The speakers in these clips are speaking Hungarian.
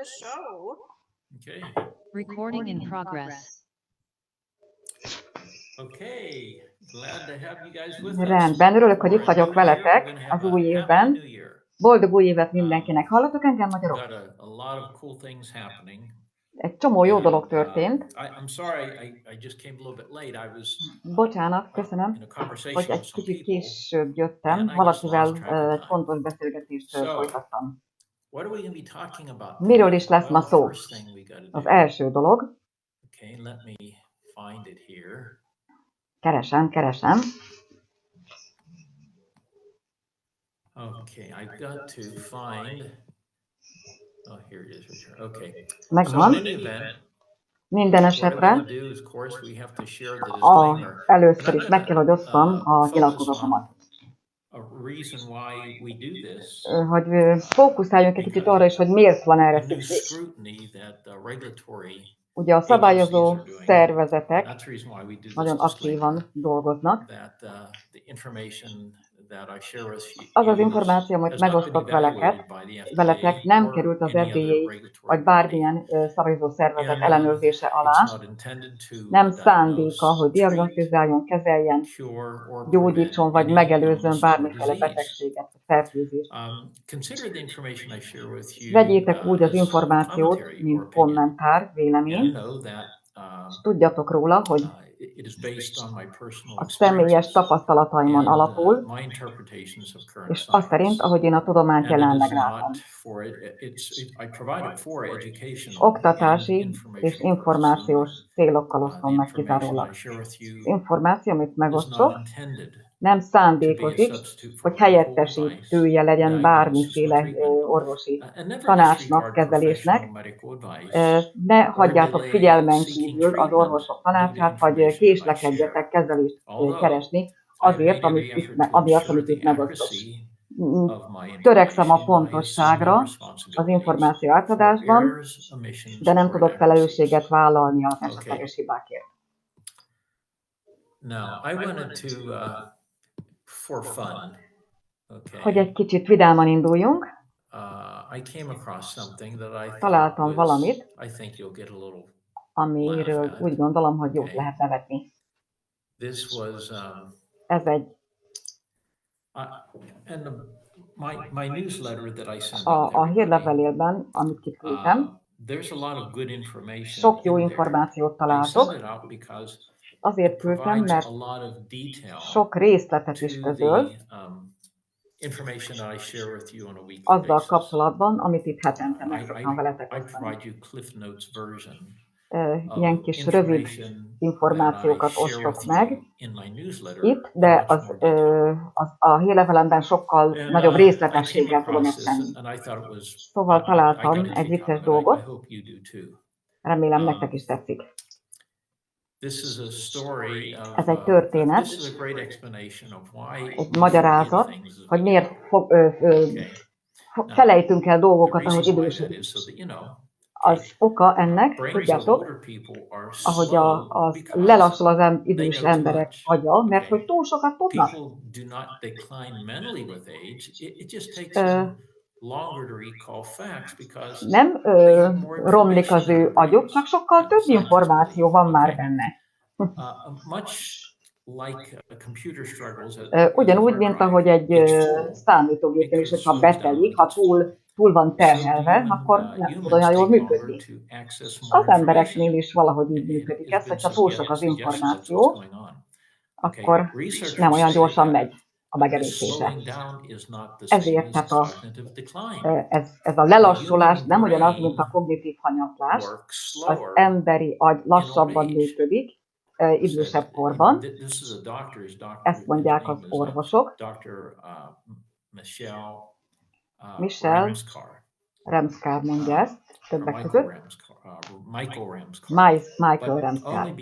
show. Okay. Recording in progress. Okay. Glad to have you guys with us. Rendben, örülök, hogy itt vagyok veletek az új évben. Boldog új évet mindenkinek. Hallatok engem, magyarok? Got a lot of cool things happening. Egy csomó jó dolog történt. I'm sorry, I just came a little bit late. I was Bocsánat, köszönöm, in a conversation hogy with egy some kicsit people. később jöttem. And I just Valakivel lost track of egy time. fontos beszélgetést folytattam. What are we going to be talking about? Miről is lesz ma Well, the szó? first thing we gotta Az do. első dolog, Okay, let me find it here. keresem. Okay, I've got to find. Oh, here it is. Right here. Okay. Megvan. So in any event, Minden what I esetre want to do is, of course, we have to share the disclaimer. először is meg kell, hogy osszam a nyilatkozatomat. A reason why we do this. Hogy fókuszáljunk egy kicsit arra is, hogy miért van erre The new szükség. scrutiny that the regulatory Ugye a szabályozó szervezetek that's the reason why we do this nagyon aktívan dolgoznak. that the information that I share with you Az az információ, amit has not been megosztok evaluated by the FDA veletek, nem or került az any other FDA regulatory vagy body. bármilyen szabályozó szervezet And ellenőrzése alá. it's not intended to Nem szándéka, hogy diagnose, diagnosztizáljon, kezeljen, cure, or gyógyítson vagy prevent any megelőzzön illness or bármiféle disease. betegséget vagy fertőzést. Consider the information I share with you Vegyétek úgy az as információt, commentary or mint opinion. kommentár, vélemény, And know that és tudjatok róla, hogy it is based on my personal a személyes tapasztalataimon alapul, my interpretations of current és az szerint, ahogy én a tudományt And it jelenleg is látom. not for I provide it for educational Oktatási and és informational információs célokkal purposes. osztom meg The information kizárólag. I share with Az you információ, amit is megosztok, not intended nem to be a szándékozik, substitute for hogy medical helyettesítője advice, legyen diagnosis, or bármiféle treatment. orvosi And never tanácsnak, disregard kezelésnek. professional medical advice Ne or hagyjátok delay figyelmen seeking kívül az treatment orvosok due to tanácsát, vagy information that I késlekedjetek share. kezelést Although keresni I azért, made every effort to amiatt, ensure amit itt the megosztok. accuracy of my Törekszem a information, I assume no pontosságra az responsibilities információ for átadásban, errors, omissions, de nem or tudok felelősséget inaccuracies. vállalni az Okay. esetleges hibákért. Now, I wanted to, for fun, Hogy okay, egy kicsit vidáman induljunk, I came across something that I thought találtam was, valamit, I think you'll get a little amiről laugh at. úgy gondolom, hogy jót Okay. lehet nevetni. This was, Ez egy and my newsletter that I send a out to everybody, hírlevelében, amit kiküldtem, there's a lot of good information sok jó in there. információt I találtok, send it out because azért it küldtem, provides mert a lot of detail sok részletet is to közöl the information that I share with you on a weekly azzal basis. kapcsolatban, amit itt hetente meg szoktam veletek I osztani. provide you Cliff Notes version Ilyen of kis rövid information információkat that I share osztok with you meg in my newsletter itt, in de much more detail. a hírlevelemben sokkal And, nagyobb I részletességgel came tudom across ezt this tenni. and I thought it was, Szóval I találtam got a egy kick out vicces of it. I dolgot, hope you do too. remélem nektek is tetszik. This is a story of, Ez egy történet, this is a great explanation of why egy we magyarázat, forget things as we hogy get miért older. Okay. felejtünk el The dolgokat, ahogy reason why that idősödünk. is so that, you know, Az oka ennek, brains of tudjátok, older people are ahogy slow az because lelassul az they idős know too emberek much. agya, mert Okay. hogy túl sokat tudnak. People do not decline mentally with age. It just takes them longer to recall facts because Nem they have more romlik az information in ő their agyuk, brains. csak sokkal több Scientists információ van believe. már Okay. benne. Much like computer struggles Ugyanúgy, mint ahogy egy számítógépen is, hogyha betelik, ha túl van terhelve, akkor nem tud olyan jól működni. Az embereknél is valahogy így működik ez, hogyha túl sok az információ, akkor nem olyan gyorsan megy a megelőzése. Ezért tehát ez a lelassulás nem ugyanaz, mint a kognitív hanyatlás. Az emberi agy lassabban működik idősebb korban. Ezt mondják az orvosok. Michel Remskar mondja ezt többek között. Michael Remskar.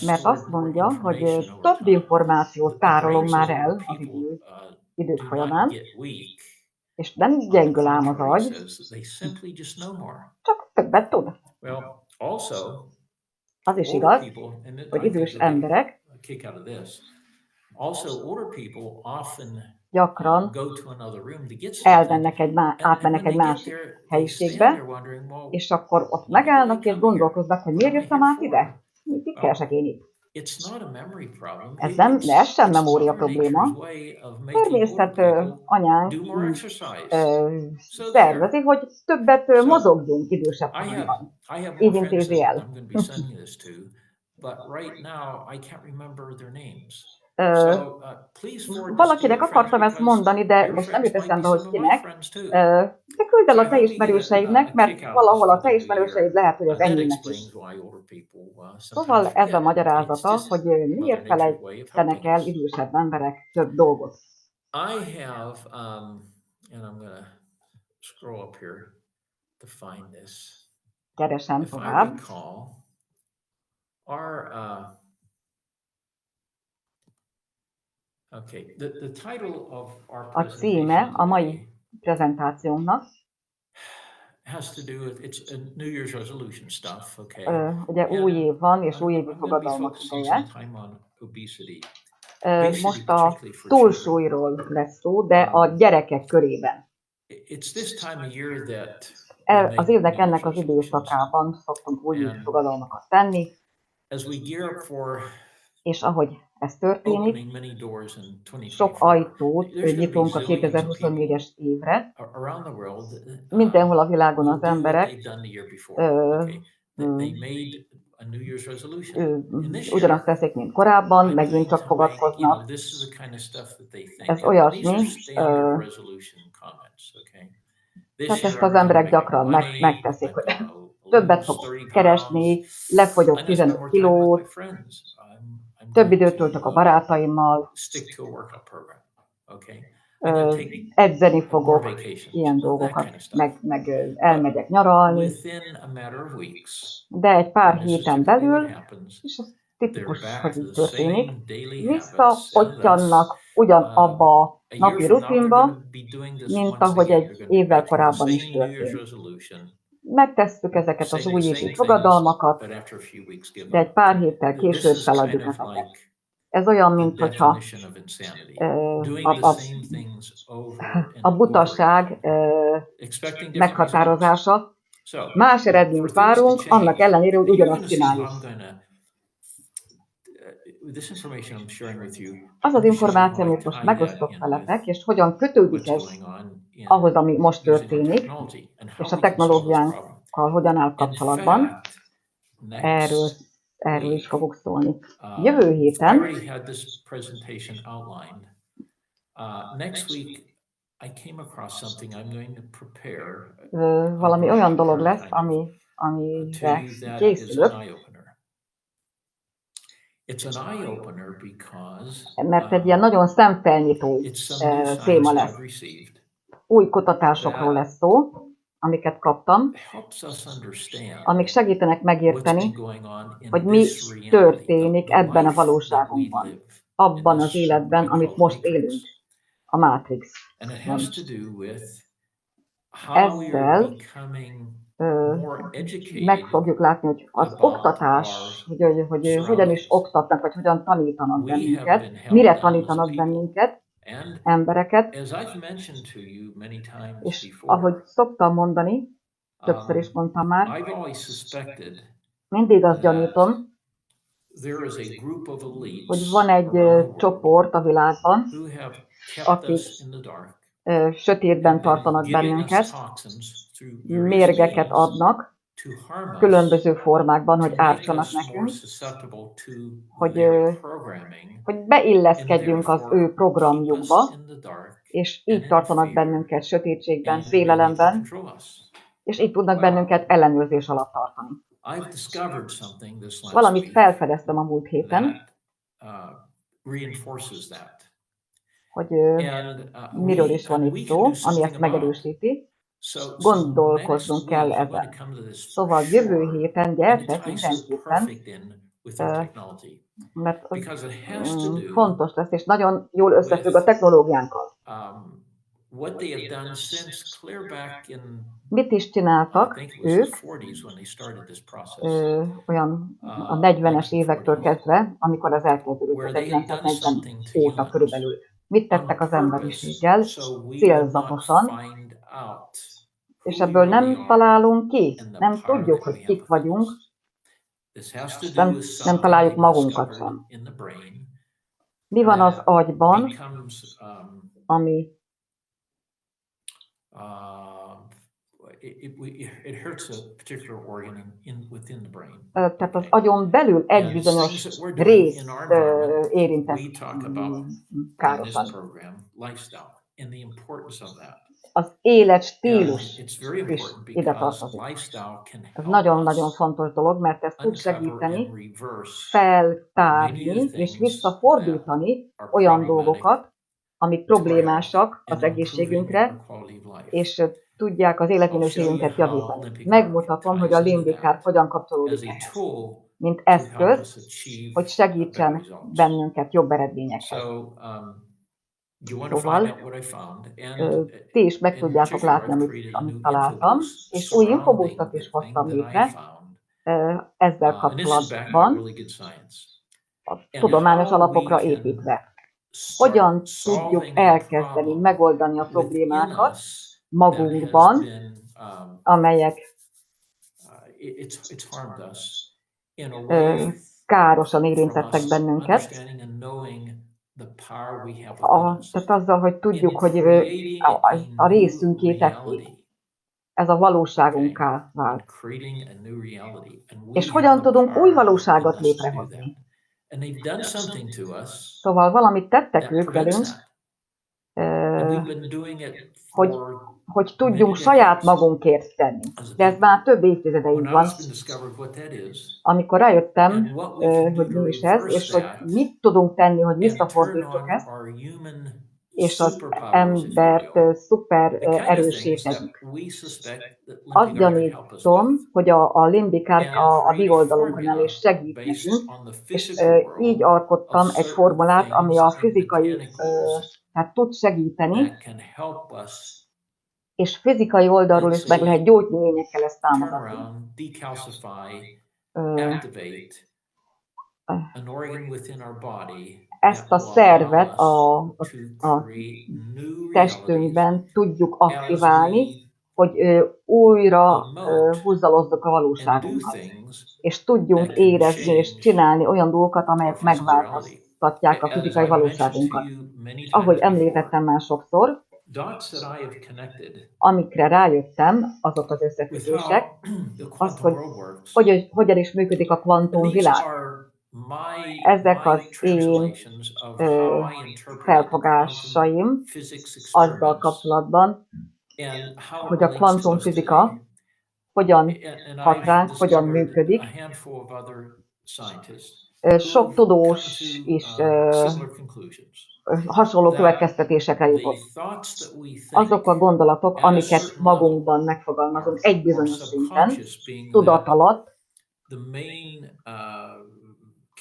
Mert azt mondja, hogy több információt tárolunk már el az idők folyamán, és nem gyengül ám az agy, csak többet tud. Az is igaz, hogy idős emberek Also, older people often gyakran go to another room to get something, átmennek egy másik helyiségbe, és akkor ott megállnak és gondolkoznak, hogy miért jöttem át ide? Mit keresek én itt? Ez sem memória probléma. Természet anyánk így szervezi, hogy többet mozogjunk idősebb korban. Így intézi el. Valakinek akartam ezt mondani, de most nem jut eszembe, hogy kinek. De küld el a te ismerőseidnek, mert valahol a te ismerőseid lehet, hogy az enyémek is. Szóval ez a magyarázata, hogy miért felejtenek el idősebb emberek több dolgot. I have, and I'm going to scroll up here to find this. Keresem If I tovább. recall, our, okay, the title of our A címe a mai presentation prezentációnknak, has to do with, it's a New Year's resolution stuff, okay? ugye új év van, és újévi I'm going to be fogadalmak focusing ideje. some time on obesity. Most a túlsúlyról lesz szó, de a gyerekek körében. It's this time of year that Az évnek ennek az időszakában szoktunk újévi fogadalmakat tenni, as we gear up for és ahogy ez történik, opening many doors in 2024, sok ajtót there's gonna be nyitunk a zillions of 2024-es évre. around the world, Mindenhol a világon will az do what emberek they've done the year before. Okay? They made a New Year's resolution. And this year, ugyanazt teszik, mint korábban, I'm megint going csak to make, fogadkoznak. this is the kind of stuff that they think. Ez And olyasmi, these are standard resolution comments, okay? This tehát year ezt I'm az gonna emberek make gyakran money, megteszik, I'm hogy gonna többet lose fogok 30 keresni, pounds, lefogyok I'm gonna spend 15 more time with my kilót, friends, I'm több going időt töltök to, a barátaimmal, stick to a workout program, okay? I'm gonna take edzeni more fogok, vacations, ilyen that dolgokat, kind of stuff. meg elmegyek nyaralni, Within a matter of weeks, de egy pár and this is héten typically what belül, happens, és ez they're tipikus, back hogy to így the történik, same daily habits, and visszapottyannak ugyanabba a a year napi from now they're rutinba, gonna be doing this mint once ahogy again. egy They're gonna be évvel back to the korábban is same New Year's történt. resolution, Megtesszük ezeket az saying the újévi same things, fogadalmakat, but after a few weeks give de egy up. pár héttel This később is kind feladjuk of ezeket. like Ez olyan, the mint hogyha definition of insanity. Doing the same things over and a over butaság again, expecting different results. meghatározása. So, Más for eredményt things to várunk, change, annak ellenére, hogy and you're ugyanazt gonna see how csináljuk. I'm gonna, this information I'm sharing with you, Az az I'm gonna show you információ, how I amit most tie that megosztok in veletek, with és hogyan kötődik what's ez going on in ahhoz, ami most using our történik, technology and how és a we can solve this problem. technológiánkkal hogyan áll In kapcsolatban. fact, Erről next is fogok szólni. week, Jövő I héten, already had this presentation outlined. Next week, I came across something I'm going to prepare. valami olyan dolog lesz, to amire you that is készülök, an eye-opener. It's an eye-opener because mert egy ilyen nagyon szemfelnyitó it's some new téma science lesz. I've received Új kutatásokról lesz szó, amiket kaptam, helps us understand amik segítenek what's megérteni, been going on in hogy mi this reality, történik the ebben a life that we valóságunkban, live abban in az this életben, I amit call most matrix. élünk, a Matrix. And it has to do with how we are Ezzel becoming more meg educated fogjuk látni, hogy az about oktatás, our hogy hogyan surroundings. is oktatnak, vagy hogyan tanítanak We have bennünket, been held mire down as tanítanak people. bennünket, And embereket, as I've mentioned to you many times és before, ahogy szoktam mondani, többször is mondtam már, I've always suspected mindig azt gyanítom, there is a group of elites hogy van egy around the world csoport a világban, who have kept akik us in the dark, sötétben have been tartanak giving us bennünket, toxins through various mérgeket means adnak, to harm us, különböző formákban, hogy to make ártsanak us more nekünk, susceptible to hogy, their programming, hogy beilleszkedjünk az therefore ő keep programjukba, us in the dark, és and így in tartanak fear, bennünket sötétségben, and really to félelemben, control us. és így tudnak bennünket ellenőrzés alatt tartani. I've discovered something this last Valamit week felfedeztem a múlt héten, that reinforces that. hogy And miről is van itt we szó, can do ami something ezt about. megerősíti. So Gondolkozzunk next kell week I'm going ezen. to come to this for Szóval jövő sure, héten and it gyertek ties so mindenképpen, perfect in with our technology, mert az because it has to do fontos lesz, és nagyon jól összefügg a technológiánkkal. what they have done since clear back in, Mit is I csináltak think it was the ők 40s when they started this process, olyan a 40-es évektől kezdve, amikor az elkezdődött, where tehát they had done 1940 something to óta humans körülbelül. Mit on tettek az purpose, emberiséggel so we would not célzatosan, find out és who we ebből really nem are találunk ki, and the nem power tudjuk, that hogy we have kik within vagyunk, us. This has to és do nem with something találjuk they've magunkat discovered sem. in the brain Mi van az that agyban, becomes ami it hurts a particular organ within the brain. tehát az agyon belül egy And bizonyos things that we're doing részt in our environment, érintett we talk about in károsan. this program lifestyle and the importance of that. Az And életstílus it's very is important ide because tartozik. lifestyle can Ez help nagyon-nagyon us fontos dolog, mert ez tud uncover segíteni and reverse feltárni many of the és things visszafordítani are olyan problematic dolgokat, amik to our health problémásak az and improving egészségünkre, our quality of life. és tudják az I'll show you életminőségünket how javítani. limbic Megmutatom, hogy ties a into limbikár that hogyan as kapcsolódik a ehhez, tool mint to help us eszköz, achieve hogy better segítsen results. bennünket jobb eredményekhez. So you want to find Szóval out what I found, and ti is meg in tudjátok particular, látni, I've amit, created a amit new találtam, infoboost és új infobusztot surrounding is the thing hoztam that I létre found, ezzel and this is backed by really kapcsolatban, good science. a And tudományos how we alapokra can építve. start Hogyan tudjuk solving a elkezdeni problem megoldani a within problémákat us that has magunkban, been amelyek it's harmed us in a way károsan from érintettek us bennünket. understanding and knowing the power we have within us Tehát azzal, hogy tudjuk, in hogy creating a a new részünké tették. reality. Ez a valóságunká In vált. creating a new reality. And we És have hogyan the tudunk új power within valóságot us to do that. létrehozni. And they've done something to us Szóval valamit tettek that ők prevents velünk, that. And we've been doing it hogy, for hogy tudjunk many saját decades magunkért tenni. as a De ez people. már több Well, évtizedeig now van. it's been discovered what that is, Amikor rájöttem, and what we can do hogy to mi is ez, reverse és hogy that mit tudunk tenni, hogy and turn visszafordítsuk on ezt, our human és az superpowers, if you embert will. szuper The kind of erőssé things that tegyük. we suspect that Azt Limpigar could help us gyanítom, with. hogy a limbikár And a create mi a oldalunkon áll és formula segít based nekünk, on the és physical így world alkottam of egy certain formulát, ami things a and fizikai, mechanicals tehát tud segíteni, that can help us, és fizikai oldalról let's is meg say, lehet gyógynövényekkel ezt turn támogatni. around, decalcify, Ö, activate an organ within our body Ezt that a will szervet allow us to a create new realities testünkben tudjuk as aktiválni, we hogy újra emote húzalozzuk a and do valóságunkat, things és tudjunk that can érezni és change csinálni olyan dolgokat, our amelyek physical reality. megváltoztatják a As fizikai I've mentioned to valóságunkat. you many És ahogy times említettem before, már sokszor, dots that I have connected amikre rájöttem, azok az with összefüggések, how the az, quantum hogy world works. hogyan is működik a And kvantumvilág. these are Ezek my az én translations of how I interpreted quantum felfogásaim physics azzal experiments kapcsolatban, and how it hogy a relates to us kvantumfizika today. hogyan And hat I've ránk, hogyan discovered működik. a handful of other scientists Sok who've come tudós to is similar conclusions. hasonló That következtetésekre the jutott. thoughts that we think Azok a gondolatok, at a amiket certain level magunkban megfogalmazunk are egy bizonyos szinten, subconscious, being tudat that alatt, the main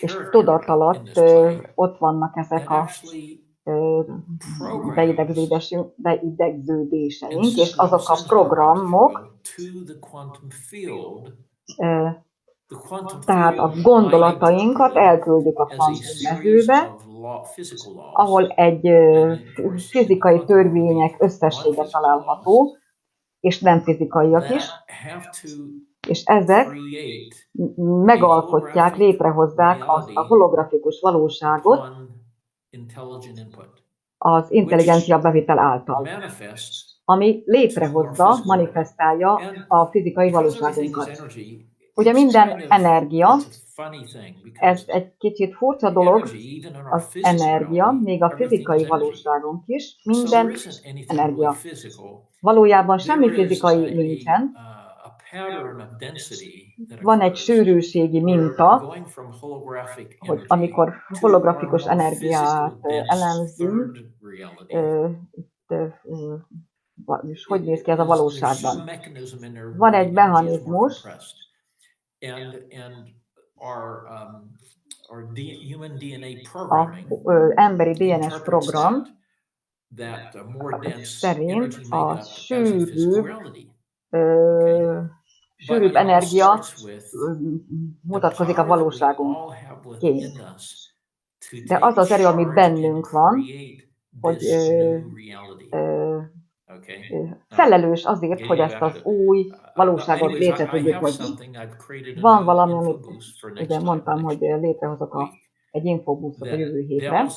és character tudat in alatt this play ott vannak ezek that a actually programs beidegződéseink, and és azok a sends programs, if you programok, will, to the quantum field. The quantum tehát a field gondolatainkat might interpret elküldjük a as a kvantum series mezőbe, of physical laws, ahol egy and of course in the fizikai quantum world would törvények be összessége non-physical laws található, és nem fizikaiak is, that have to és ezek create megalkotják, létrehozzák azt a holografikus valóságot upon intelligent input, az intelligencia bevitel által, manifests ami létrehozza, manifestálja a fizikai because everything is valóságunkat. energy. Ugye It's minden kind of, energia, it's a funny thing ez because egy kicsit furcsa dolog, energy, even in our az physical energia, reality, még a everything fizikai is energy. valóságunk is, So there minden isn't anything really energia. physical. Valójában semmi There is fizikai nincsen, a pattern of density that van egy occurs sűrűségi where minta, going from holographic hogy energy amikor to holografikus our more energiát physical, dense elemzünk, third reality. És hogy néz ki ez a There's valóságban? some mechanism in there Van where egy the energy is more mechanizmus, compressed. And our human DNA az programming emberi DNS interprets program that szerint a sűrűbb energia mutatkozik a valóságunkként. De az az erő, ami bennünk van, hogy felelős azért, hogy ezt az új valóságot létre tudjuk hozni. Van valami, amit ugye mondtam, hogy létrehozok egy infobuszot a jövő hétre.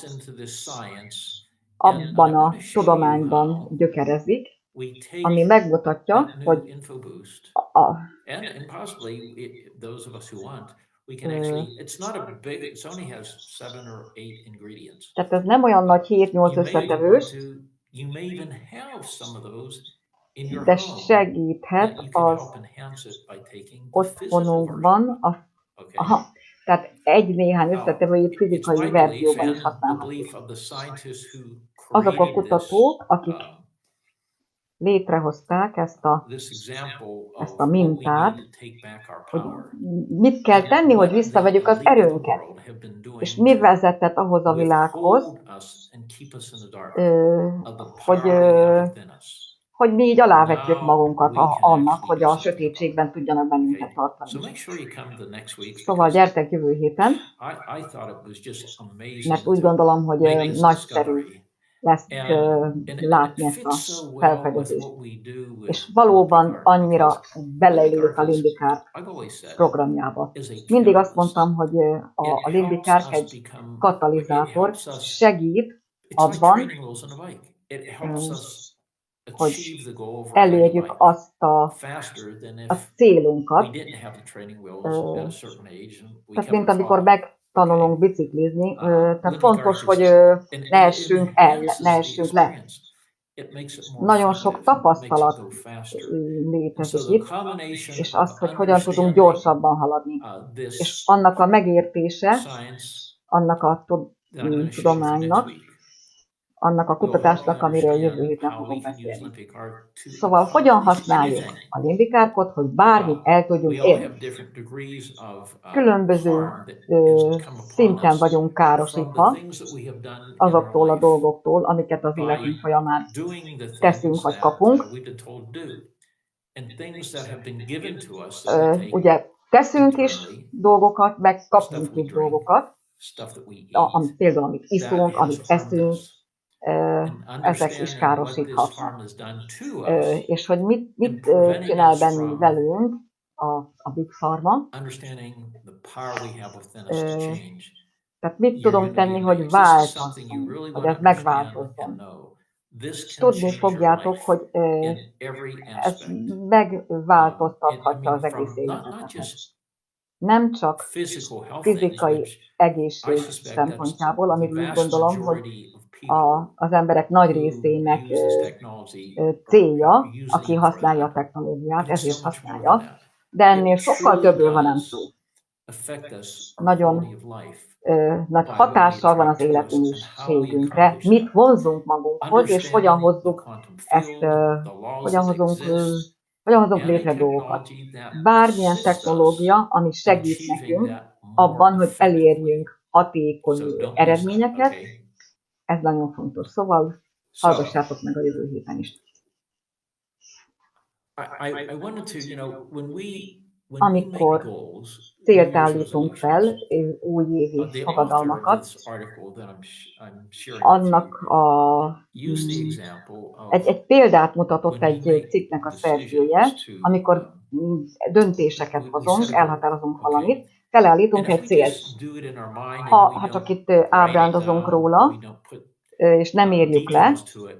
Abban a tudományban gyökerezik, ami megmutatja, hogy tehát ez nem olyan nagy 7-8 összetevős, de segíthet az otthonunkban, tehát egy-néhány összetevőjét fizikai verzióban is használhatjuk. Azok a kutatók, akik létrehozták ezt a mintát, hogy mit kell tenni, hogy visszavegyük az erőnket, és mi vezetett ahhoz a világhoz, hogy mi így alávetjük magunkat annak, hogy a sötétségben tudjanak bennünket tartani. Szóval gyertek jövő héten, mert úgy gondolom, hogy nagyszerű lesz látni ezt a felfedezést. És valóban annyira beleillük a Lindikár programjába. Mindig azt mondtam, hogy a Lindikár egy katalizátor, segít abban, hogy elérjük azt a célunkat. Tehát mint amikor megtanulunk biciklizni, tehát fontos, hogy ne essünk el, ne essünk le. Nagyon sok tapasztalat létezik itt, és az, hogy hogyan tudunk gyorsabban haladni. És annak a megértése, annak a tudománynak, annak a kutatásnak, amiről jövő héten fogunk beszélni. Szóval hogyan használjuk a lindikárkot, hogy bármit el tudjunk érni. Különböző szinten vagyunk károsítva azoktól a dolgoktól, amiket az életünk folyamán teszünk vagy kapunk. Ugye teszünk is dolgokat, meg kapunk is dolgokat, például amit iszunk, amit eszünk, ezek is károsíthatnak. És hogy mit csinál bennünk velünk a Big Pharma? Tehát mit tudunk tenni, hogy változzon, hogy ez megváltozzon. És tudni fogjátok, hogy ez megváltoztathatja az egész életetet. Nem csak fizikai egészség szempontjából, amit úgy gondolom, hogy az emberek nagy részének célja, aki használja a technológiát, ezért használja, de ennél sokkal többről van nem szó. Nagyon nagy hatással van az életminőségünkre, mit vonzunk magunkhoz, és hogyan hozzuk ezt, hogyan hozunk létre dolgokat. Bármilyen technológia, ami segít nekünk abban, hogy elérjünk hatékony eredményeket, ez nagyon fontos. Szóval hallgassátok meg a jövő héten is. Amikor célt állítunk fel, újévi fogadalmakat, annak egy példát mutatott egy cikknek a szerzője, amikor döntéseket hozunk, elhatározunk valamit, felállítunk egy célt. Ha csak itt ábrándozunk róla, és nem írjuk le,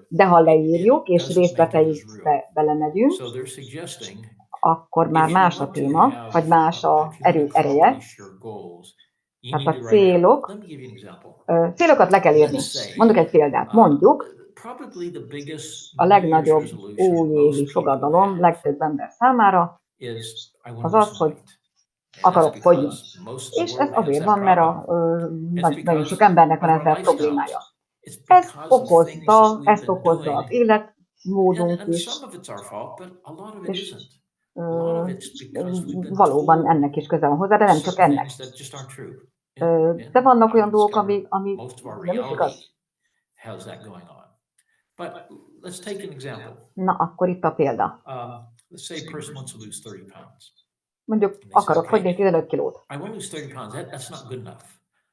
de ha leírjuk, és részleteibe belemegyünk, akkor már más a téma, vagy más az erő ereje. Tehát a célokat le kell írni. Mondok egy példát. Mondjuk, a legnagyobb újévi fogadalom legtöbb ember számára az az, hogy akarok fogyni. És ez azért van, mert nagyon sok embernek van ezzel problémája. Ezt okozza az életmódunk is, és valóban ennek is köze van hozzá, de nem csak ennek. De vannak olyan dolgok, ami nem is igaz. But let's take an example. Na, akkor itt a példa. Let's say a person wants to lose 30 pounds. Mondjuk akarok fogyni 15 kilót. I want to lose 30 pounds. That's not good enough.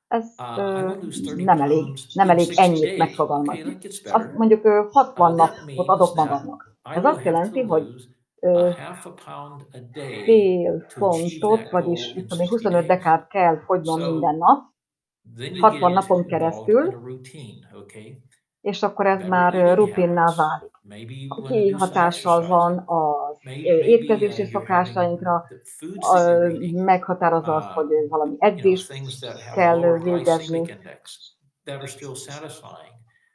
Ez I want to lose 30 nem elég in 60 ennyit days. megfogalmazni. Okay, that gets Azt better. mondjuk 60 That napot adok means magamnak. that I Ez will azt have jelenti, to hogy lose a half a pound a day fél to achieve fontot, that vagyis goal in mit tudom én, 60 25 days. dekát kell fogynom So minden nap, then you 60 get napon involved in keresztül, a routine, okay? és akkor ez Better már eating rutinná habits. válik. Maybe you want to do some Kihatással van exercising. az Maybe étkezési you're having szokásainkra, the foods that you're eating, meghatározza azt, hogy valami edzést things that have kell lower végezni, glycemic index that are still satisfying,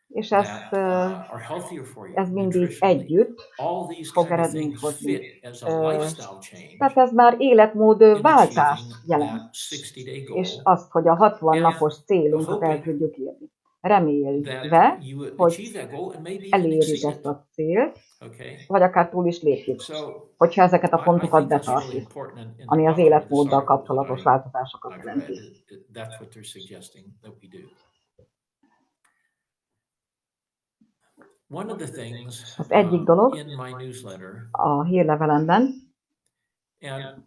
és that are healthier for you ez mindig nutritionally. együtt All these fog kind of eredményt things hozni. fit as a lifestyle change Tehát ez már életmód váltást in jelent, that 60-day és goal. azt, hogy a 60 And napos célunkat el hoping tudjuk érni. Remélve, that you would hogy achieve that goal and maybe even elérjük exceed ezt it. a célt, Okay? vagy akár túl is lépjük, So hogyha ezeket a I pontokat think that's really betartjuk, important in the ami az document, this életmóddal article that kapcsolatos változásokat I've jelenti. read, that's what they're suggesting that we do. One of the things Az egyik dolog in my newsletter, a hírlevelemben, and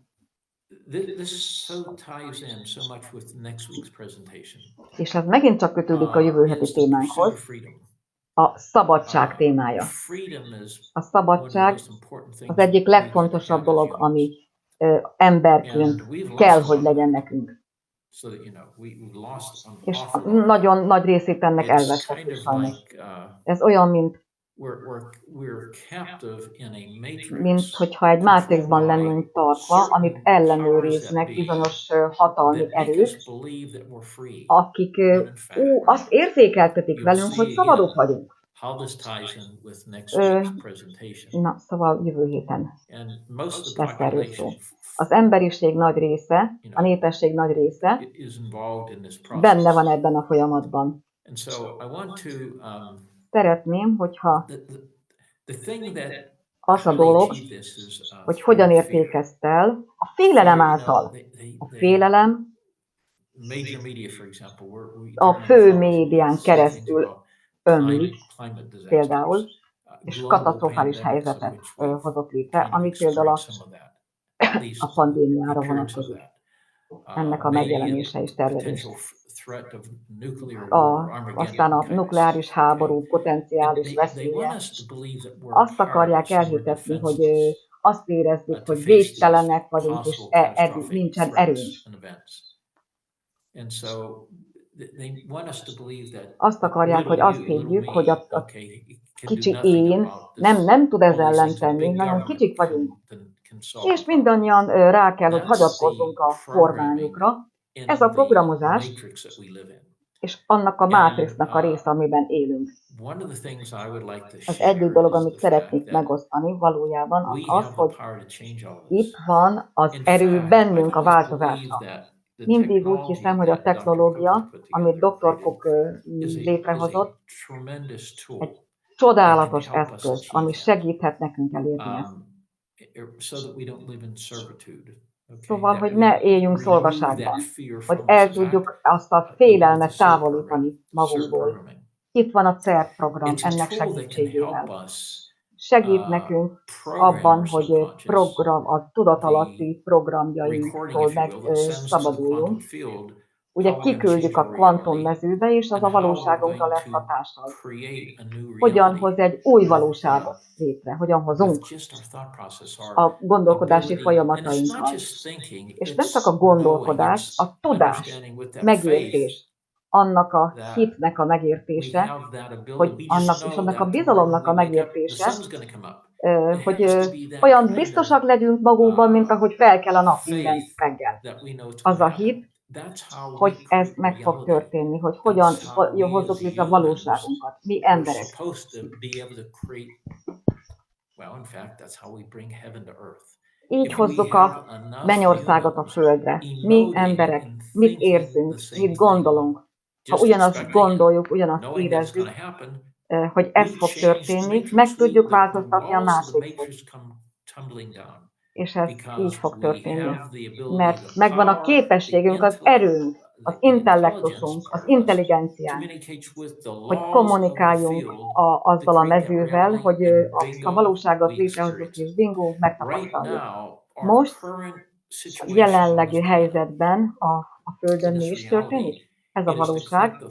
this so ties in so much with next week's presentation, és ez megint csak kötődik a jövő heti is the pursuit témánkhoz, of freedom. a szabadság témája. Freedom is A one of the szabadság most important things az egyik we need to legfontosabb have as dolog, humans. ami emberként And we've lost kell, a hogy lot. legyen nekünk. So that, you know, we lost an És awful lot. nagyon nagy részét ennek It's elvesztettük kind of sajnos. like Ez olyan, mint we're captive in a matrix, hogyha egy mátrixban lennünk tartva, amit ellenőriznek be bizonyos hatalmi that make erők, us believe that we're free. akik When in fact, we're azt not. érzékeltetik You'll velünk, hogy see szabadok again vagyunk. how this ties in with next week's presentation. Na, szóval jövő héten And most of the lesz erről szó. population Az emberiség nagy része, a népesség nagy része is involved in this process. benne van ebben a folyamatban. And so I want to Szeretném, hogyha the thing that az a how they dolog, achieve this is hogy hogyan értékezd el a félelem által. A félelem major media, for example, a fő médián keresztül ömlik, például, és katasztrofális helyzetet hozott létre, ami például a pandémiára vonatkozik. Ennek a megjelenése és terjedése. Aztán a nukleáris háború potenciális veszélye. Azt akarják elhitetni, hogy azt érezzük, hogy végtelenek vagyunk, és nincsen erőnk. Azt akarják, hogy azt higgyük, hogy a kicsi én nem tud ezzel ellen tenni, nagyon kicsik vagyunk. És mindannyian rá kell, hogy hagyatkozzunk a kormányukra. Ez a programozás, és annak a mátrixnak a része, amiben élünk. Az egyik dolog, amit szeretnék megosztani valójában az, hogy itt van az erő bennünk a változásra. Mindig úgy hiszem, hogy a technológia, amit Dr. Cook létrehozott, egy csodálatos eszköz, ami segíthet nekünk elérni ezt. Szóval, hogy ne éljünk szolgaságban, hogy el tudjuk azt a félelmet távolítani magunkból. Itt van a CERT program ennek segítségével. Segít nekünk abban, hogy a tudatalatti programjainktól megszabaduljunk. Ugye kiküldjük a kvantummezőbe, és az a valóságunkra lesz hatással. Hogyan hoz egy új valóságot létre, hogyan hozunk a gondolkodási folyamatainkkal. És nem csak a gondolkodás, a tudás, megértés, annak a hitnek a megértése, hogy annak a bizalomnak a megértése, hogy olyan biztosak legyünk magunkban, mint ahogy fel kell a nap minden reggel. Az a hit, hogy ez meg fog történni, hogy hogyan hozzuk létre a valóságunkat, mi emberek. Így hozzuk a mennyországot a földre. Mi emberek, mit érzünk, mit gondolunk. Ha ugyanazt gondoljuk, ugyanazt érezzük, hogy ez fog történni, meg tudjuk változtatni a mátrixot. És ez így fog történni. Mert megvan a képességünk, az erőnk, az intellektusunk, az intelligenciánk, hogy kommunikáljunk azzal a mezővel, hogy azt a valóságot létrehozzuk és bingo, megtapasztaljuk. Most a jelenlegi helyzetben a Földön mi is történik? Ez a valóság.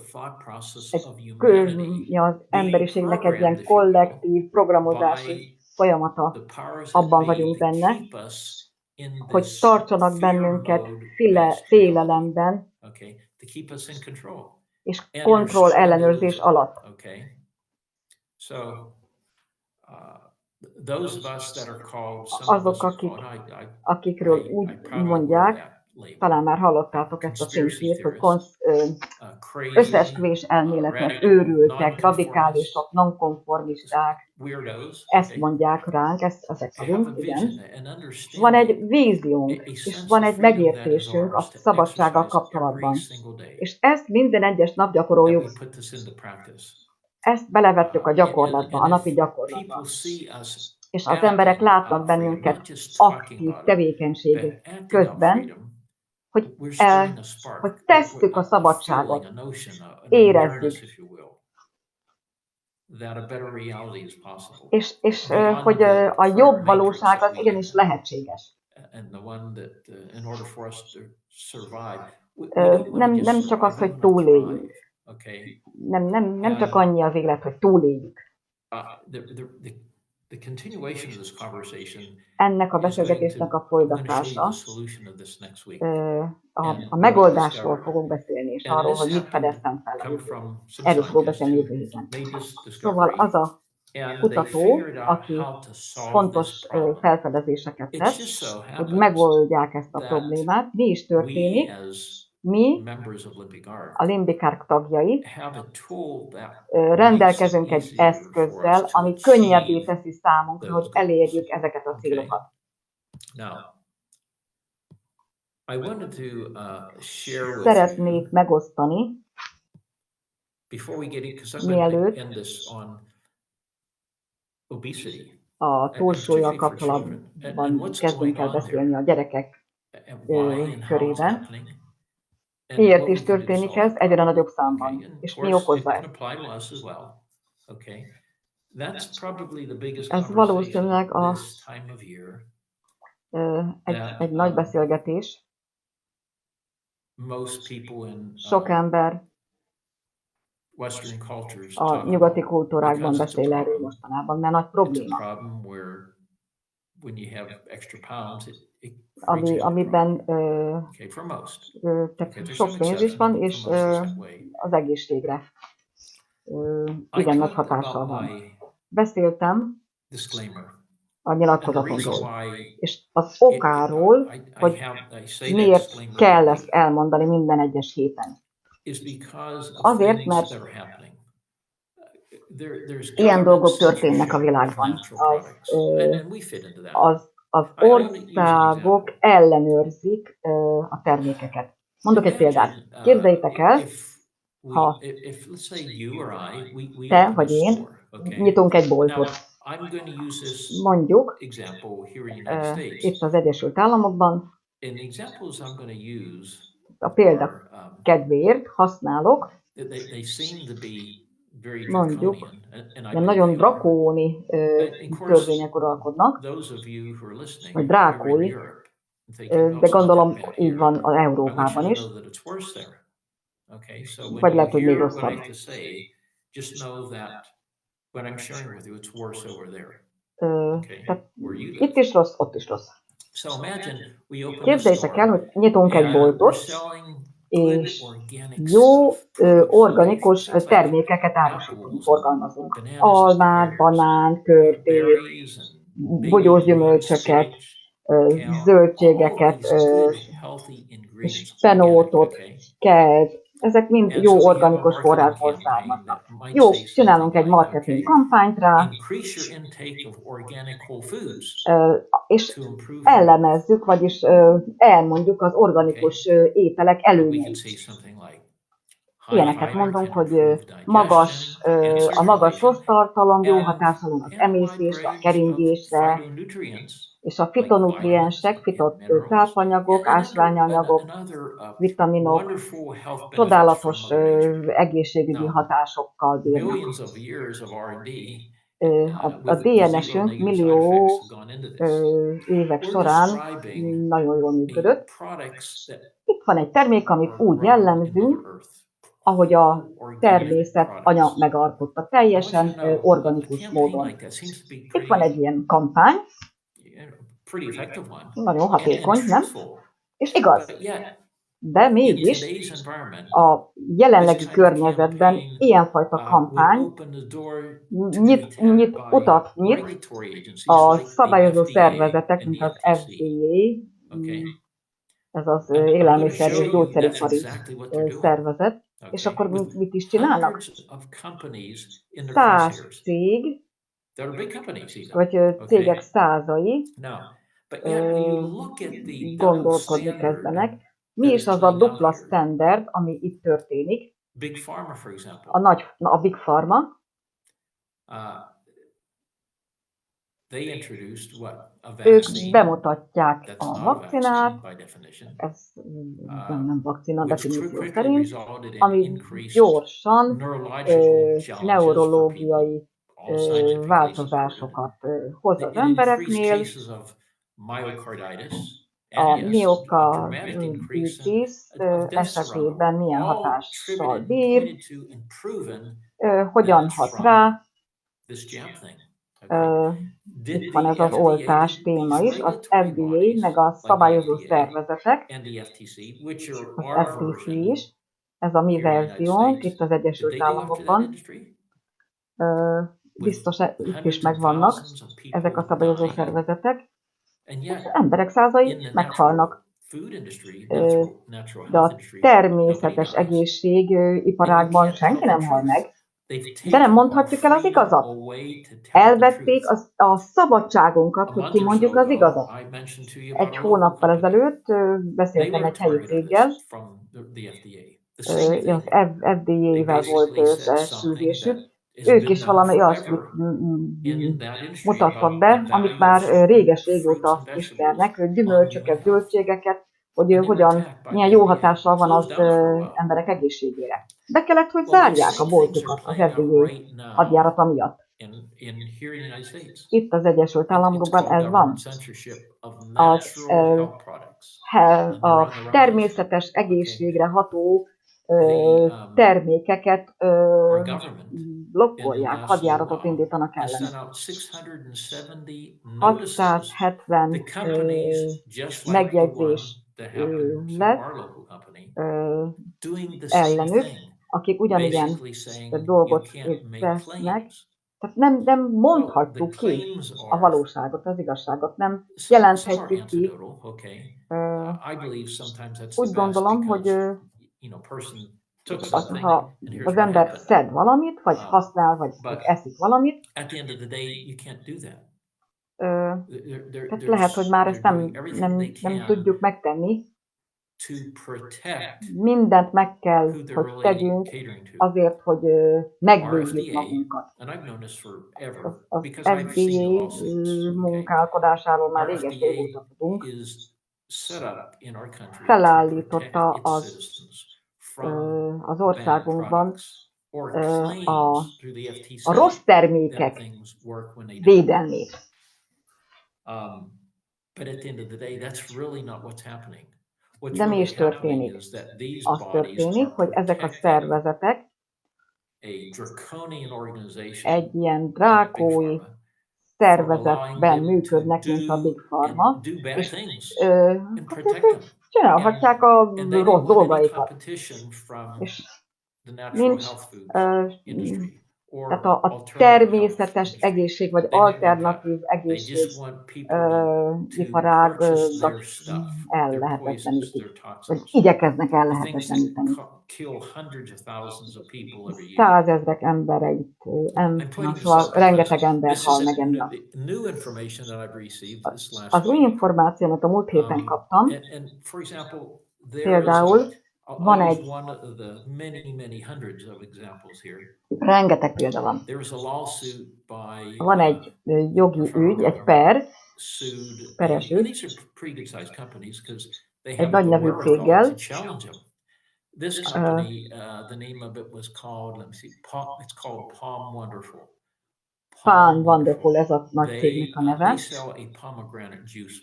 Az emberiségnek egy ilyen kollektív programozási folyamata, abban vagyunk benne, hogy tartsanak bennünket félelemben és kontroll ellenőrzés alatt. Azok, akikről úgy mondják, talán már hallottátok ezt a címkét, hogy összeesküvés elméletnek őrültek, radikálisok, nonkonformisták. Ezt mondják ránk, ezek vagyunk, igen. Van egy víziónk, és van egy megértésünk a szabadsággal kapcsolatban. És ezt minden egyes nap gyakoroljuk. Ezt belevettük a gyakorlatba, a napi gyakorlatba. És az emberek látnak bennünket aktív tevékenység közben, hogy tesszük a szabadságot, érezzük. És hogy a jobb valóság az igenis lehetséges. Nem csak az, hogy túléljünk. Nem csak annyi az élet, hogy túléljük. Ennek a beszélgetésnek a folytatása, a megoldásról fogok beszélni, és arról, hogy mit fedeztem fel. Erről fogok beszélni jövő héten. Szóval az a kutató, aki fontos felfedezéseket tesz, hogy megoldják ezt a problémát, mi is történik. Mi, a limbikárk tagjai, rendelkezünk egy eszközzel, ami könnyebbé teszi számunkra, hogy elérjük ezeket a célokat. Szeretnék megosztani, mielőtt a túlsúllyal kapcsolatban kezdünk el beszélni a gyerekek körében. Miért is történik ez egyre nagyobb számban, és mi okozza ezt? Ez valószínűleg egy nagy beszélgetés. Sok ember a nyugati kultúrákban beszél erről mostanában, mert nagy probléma. Amiben sok pénz is van, és az egészségre igen nagy hatással van. Beszéltem a nyilatkozatomról, és az okáról, hogy miért kell ezt elmondani minden egyes héten. Azért, mert ilyen dolgok történnek a világban. Az országok ellenőrzik a termékeket. Mondok egy példát. Képzeljétek el, ha te vagy én nyitunk egy boltot. Mondjuk, itt az Egyesült Államokban, a példa kedvéért használok, mondjuk, ilyen nagyon drakóni törvények uralkodnak, vagy drákói, de gondolom így van az Európában is, vagy lehet, hogy még rosszabb. Tehát itt is rossz, ott is rossz. Képzeljétek el, hogy nyitunk egy boltot, és jó organikus termékeket árusítunk, forgalmazunk. Almát, banánt, körtét, bogyós gyümölcsöket, zöldségeket, spenótot, kez. Ezek mind jó organikus forrásból származnak. Jó, csinálunk egy marketing kampányt rá, és elemezzük, vagyis elmondjuk az organikus ételek előnyeit. Ilyeneket mondunk, hogy a magas rossz tartalom jó hatással van az emésztésre, a keringésre, És a fitonutriensek, tápanyagok, ásványanyagok, vitaminok csodálatos egészségügyi hatásokkal bírnak. A DNS-ünk millió évek során nagyon jól működött. Itt van egy termék, amit úgy jellemzünk, ahogy a természet anya megalkotta, teljesen organikus módon. Itt van egy ilyen kampány, nagyon hatékony, nem? És igaz. De mégis a jelenlegi környezetben ilyenfajta kampány utat nyit a szabályozó szervezetek, mint az FDA, ez az élelmiszer és gyógyszeripari szervezet, és akkor mit is csinálnak? 100 cég, vagy cégek százai gondolkodni kezdenek, mi is az a dupla standard, ami itt történik. A Big Pharma. Ők bemutatják a vakcinát, ez nem vakcina definíció szerint, ami gyorsan neurológiai változásokat hoz az embereknél. A miokarditis esetében milyen hatással bír, hogyan hat rá. Itt van ez az oltás téma is, az FDA, meg a szabályozó szervezetek, az FTC is, ez a mi verziónk itt az Egyesült Államokban. Biztos itt is megvannak ezek a szabályozó szervezetek. Az emberek százai meghalnak. De a természetes egészségiparágban senki nem hal meg. De nem mondhatjuk el az igazat. Elvették a szabadságunkat, hogy kimondjuk az igazat. Egy hónappal ezelőtt beszéltem egy helyi céggel, az FDA-vel volt szűrésük. Ők is valami olyasmit mutattak be, amit már régóta ismernek, hogy gyümölcsöket, zöldségeket, hogy milyen jó hatással van az emberek egészségére. Be kellett, hogy zárják a boltokat az FDA hadjárata miatt. Itt az Egyesült Államokban ez van. A természetes egészségre ható termékeket blokkolják, hadjáratot indítanak ellene. 670 megjegyzés lett ellenük, akik ugyanilyen dolgot tesznek. Tehát nem mondhatjuk ki a valóságot, az igazságot, nem jelenthetjük ki. Úgy gondolom, hogy ha az ember szed valamit, vagy használ, vagy eszik valamit, tehát lehet, hogy már ezt nem tudjuk megtenni. Mindent meg kell, hogy tegyünk azért, hogy megvédjük magunkat. Az FDA munkálkodásáról már régóta tudunk. Felállította az országunkban a rossz termékek védelmét. De mi is történik? Az történik, hogy ezek a szervezetek egy ilyen drákói szervezetben működnek, mint a Big Pharma, és csinálhatják a rossz dolgaikat. És nincs, tehát a természetes egészség, vagy alternatív egészségiparágat ellehetetlenítik, vagy igyekeznek ellehetetleníteni. 100 000 embereit, szóval rengeteg ember hal meg emiatt. Az új információmat a múlt héten kaptam, például van egy, rengeteg példa van. Van egy jogi ügy, egy per, peresült these are pretty good sized companies because they egy have nagy the nevű wherewithal céggel. to challenge them. This company, the name of it was called, let me see, it's called Palm Wonderful. Palm Wonderful, ez a nagy cégnek a They neve. sell a pomegranate juice.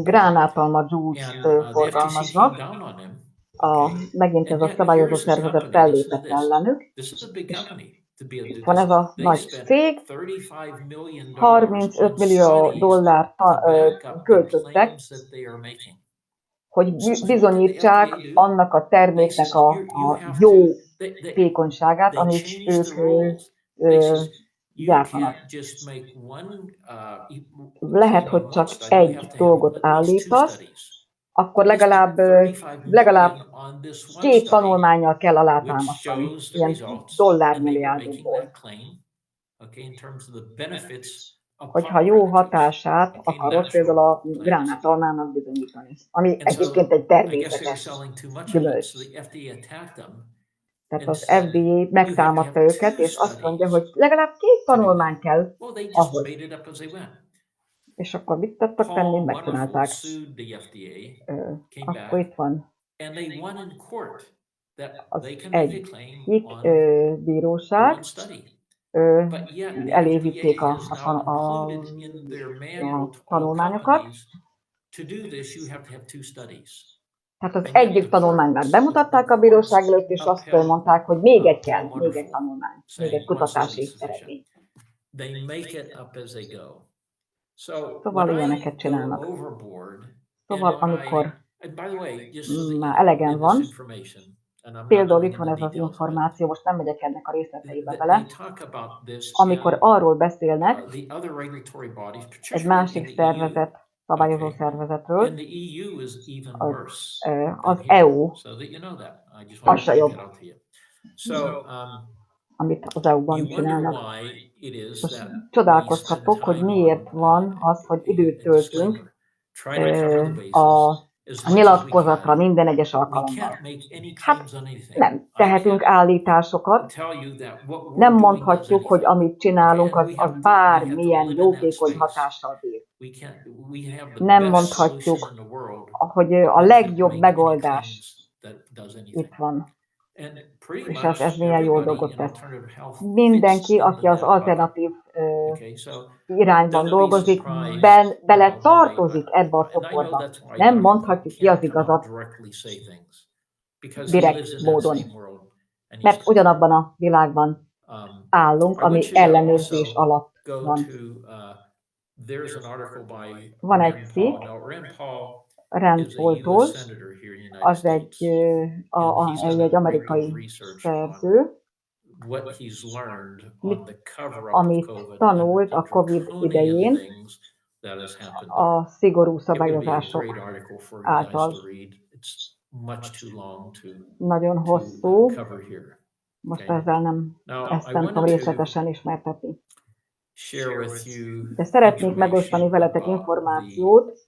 Gránátalma juice-t And the FTC forgalmaznak. came down on them. Megint ez And a yet, szabályozó here's this szervezet company, listen to fellépett this. ellenük. This is a big company to be able to Itt do van ez this. a They nagy spent cég, $35 million 35 on millió studies dollárt to back up the költöttek, claims that they are making. hogy So what did the bizonyítsák FDA do? annak a They terméknek said, a you have jó to, vékonyságát, they amit changed ők the rules. They says, you gyártanak. can't just make one Lehet, hogy one csak study, you have egy to dolgot have at least two állítasz, studies. akkor They spent legalább 35 million on this one 2 study, tanulmánnyal kell which alátámasztani, shows the ilyen results, and they dollármilliárdokból. were making that claim, okay, in terms of the benefits of Hogyha jó pomegranate juice. hatását Okay, akarod például a natural plants. gránátalmának bizonyítani, ami And so egyébként egy I guess they were természetes selling too much of it, gyümölcs. so the FDA attacked them. Tehát And az said, FDA you have to megtámadta have őket, two és azt mondja, studies hogy legalább 2 to do tanulmány that. kell Well, they just ahhoz. made it up as they went. És akkor mit tudtak tenni? Paul Wonderful Megcsinálták. sued the FDA, came Akkor back, itt van and they won in court that az they can make a egyik claim on the bíróság, one study. ö, But yet the elévitték FDA has now included in their manual to all tanulmányokat. companies, to do this you have to have two studies. Tehát az And yet egyik the tanulmányt már courts, bemutatták a the bíróság courts előtt, és azt upheld mondták, hogy még egy kell, Paul még egy Wonderful, tanulmány, még saying egy one study kutatási is sufficient. eredmény. They make it up as they go. So Szóval when ilyeneket I go csinálnak. overboard, Szóval and when amikor and by the way, just so that you már know, elegen in van, this information, and I'm not például going itt van into ez az details, but információ, most nem megyek ennek a részleteibe they bele, talk about this amikor in arról beszélnek the other regulatory bodies, egy particularly in másik the EU. szervezet, szabályozó Okay. szervezetről, And the EU is even worse az than here. EU, So that you know that. I just az want to se point jobb, that out to you. So amit az EU-ban you wonder csinálnak. why it is Most that we csodálkozhatok, spend hogy time miért on, van az, hogy időt and töltünk disclaimer, try to cover the bases a as much as we nyilatkozatra can. minden egyes We alkalommal. can't make any Hát claims on anything. nem I tehetünk can't állításokat, tell you that what we're nem doing does mondhatjuk, hogy anything. amit csinálunk, Okay, and az bármilyen live in that jótékony space. hatással bír. We have the Nem best solution mondhatjuk, in the world, hogy but a we can't legjobb make any megoldás claims that does anything. itt van. And pretty És much ez milyen jó everybody dolgot in tesz. alternative health Mindenki, fits aki into az that bucket. alternatív Okay, so irányban don't be dolgozik, surprised, bele when tartozik ebbe a and I know csoportba. that's why Nem Dr. mondhatjuk ki can't az come out igazat directly say things, because he direkt lives in that módon, same world and he's mert ugyanabban a világban állunk, I want ami you to ellenőrzés also alatt go van. to there's an article by Van egy Rand cikk Paul. Now, Rand Paul Rand is a Paultól, U.S. senator here in the United az egy, States, and he's done egy a great deal amerikai of research szerző, on what he's learned on the cover-up of amit COVID tanult and a COVID draconian idején things that has happened a there. szigorú It would be a szabályozások great article for you guys által. to read. It's much too long Nagyon to hosszú, cover here. most Okay. ezzel nem, Now, ezt I nem tudom wanted to részletesen ismertetni. share with you De szeretnék megosztani information veletek about információt,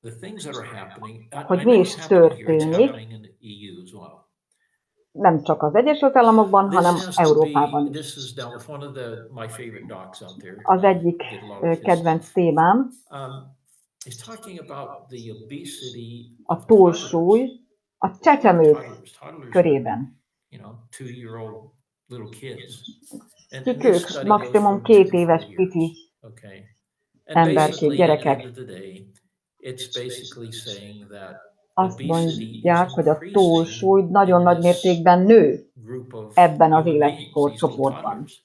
the things that are happening. hogy I mi know is it's happening here. It's történik, happening in the EU as well. nem csak az Egyesült Államokban, hanem This has to Európában be, is. this is now one of my favorite docs out there. Az egyik I did a lot of his kedvenc stuff. témám He's talking about the obesity a of túlsúly a csecsemők toddlers, körében. you know, 2-year-old little kids. And Kik this ők? study goes Maximum from 2 2 to 4 éves pici years. Okay. And emberkék, basically, at the gyerekek. end of the day, it's basically saying that Azt obesity mondják, is hogy a increasing túlsúly nagyon in nagy this mértékben nő group of ebben az human beings, these little életkorcsoportban, toddlers.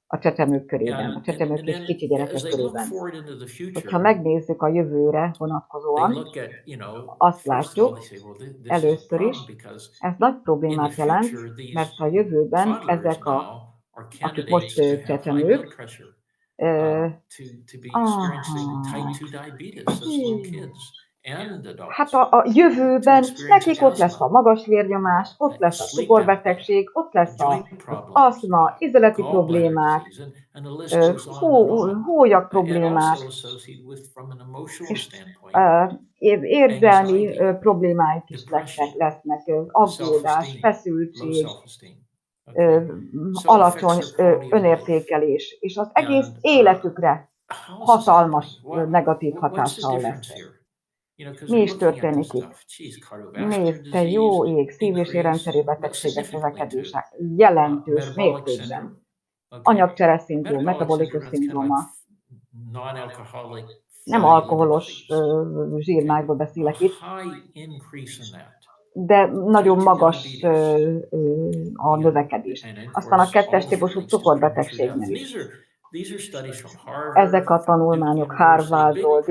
a csecsemők körében, a csecsemők és then kicsi as gyerekek they look körében. forward into the Hogyha future, megnézzük a jövőre they vonatkozóan, look at, you know, azt first of all, látjuk, they say, well, this is a először is, problem because ez nagy in problémát the jelent, future, these mert a jövőben toddlers ezek now are akik most candidates to have high blood csecsemők, pressure, to be aha, experiencing type 2 diabetes, those little kids and hát adults. a jövőben experience nekik ott lesz a asthma, magas vérnyomás, ott lesz a sleep cukorbetegség, ott lesz joint az problems, aszma, izületi gallbladder problémák, disease, and the list goes on and on. hólyak And problémák, also associated with, from an emotional és standpoint, érzelmi anxiety, problémáik is depression, lesznek, aggódás, self-esteem, low feszültség, self-esteem. Okay. So it alacsony affects their quality of life. önértékelés, és az egész And életükre hatalmas negatív hatással lesz. Mi is történik itt? Nézd, te jó ég, szív- és érrendszeri betegségek növekedése jelentős mértékben. Anyagcsere szindróma, metabolikus szindróma. Nem alkoholos zsírmákból beszélek itt, de nagyon magas a növekedés. Aztán a 2-es típusú cukorbetegségnél is. Ezek a tanulmányok Harvardról,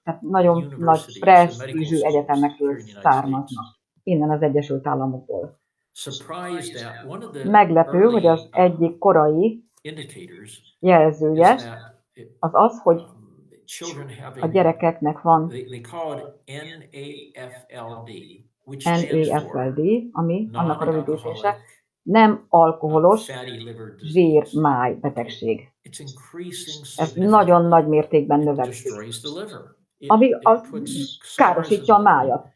tehát nagyon nagy presztízsű egyetemekről származnak, innen az Egyesült Államokból. Meglepő, hogy az egyik korai jelzője az az, hogy a gyerekeknek van NAFLD, ami annak a rövidítése, nem alkoholos zsírmáj betegség. Ez nagyon nagy mértékben növekszik, ami károsítja a májat,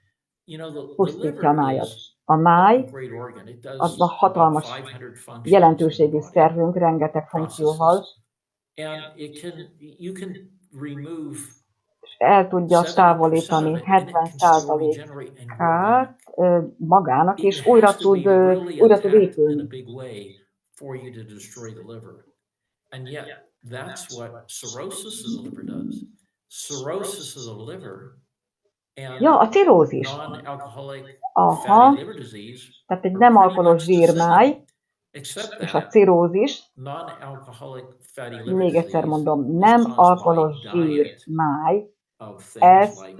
pusztítja a májat. A máj az a hatalmas jelentőségű szervünk, rengeteg funkcióval, és el tudja távolítani 70%-át magának, és újra tud épülni. Ja, a cirózis. Aha, tehát egy nem alkoholos zsírmáj, és a cirózis, még egyszer mondom, nem alkoholos zsírmáj, ezt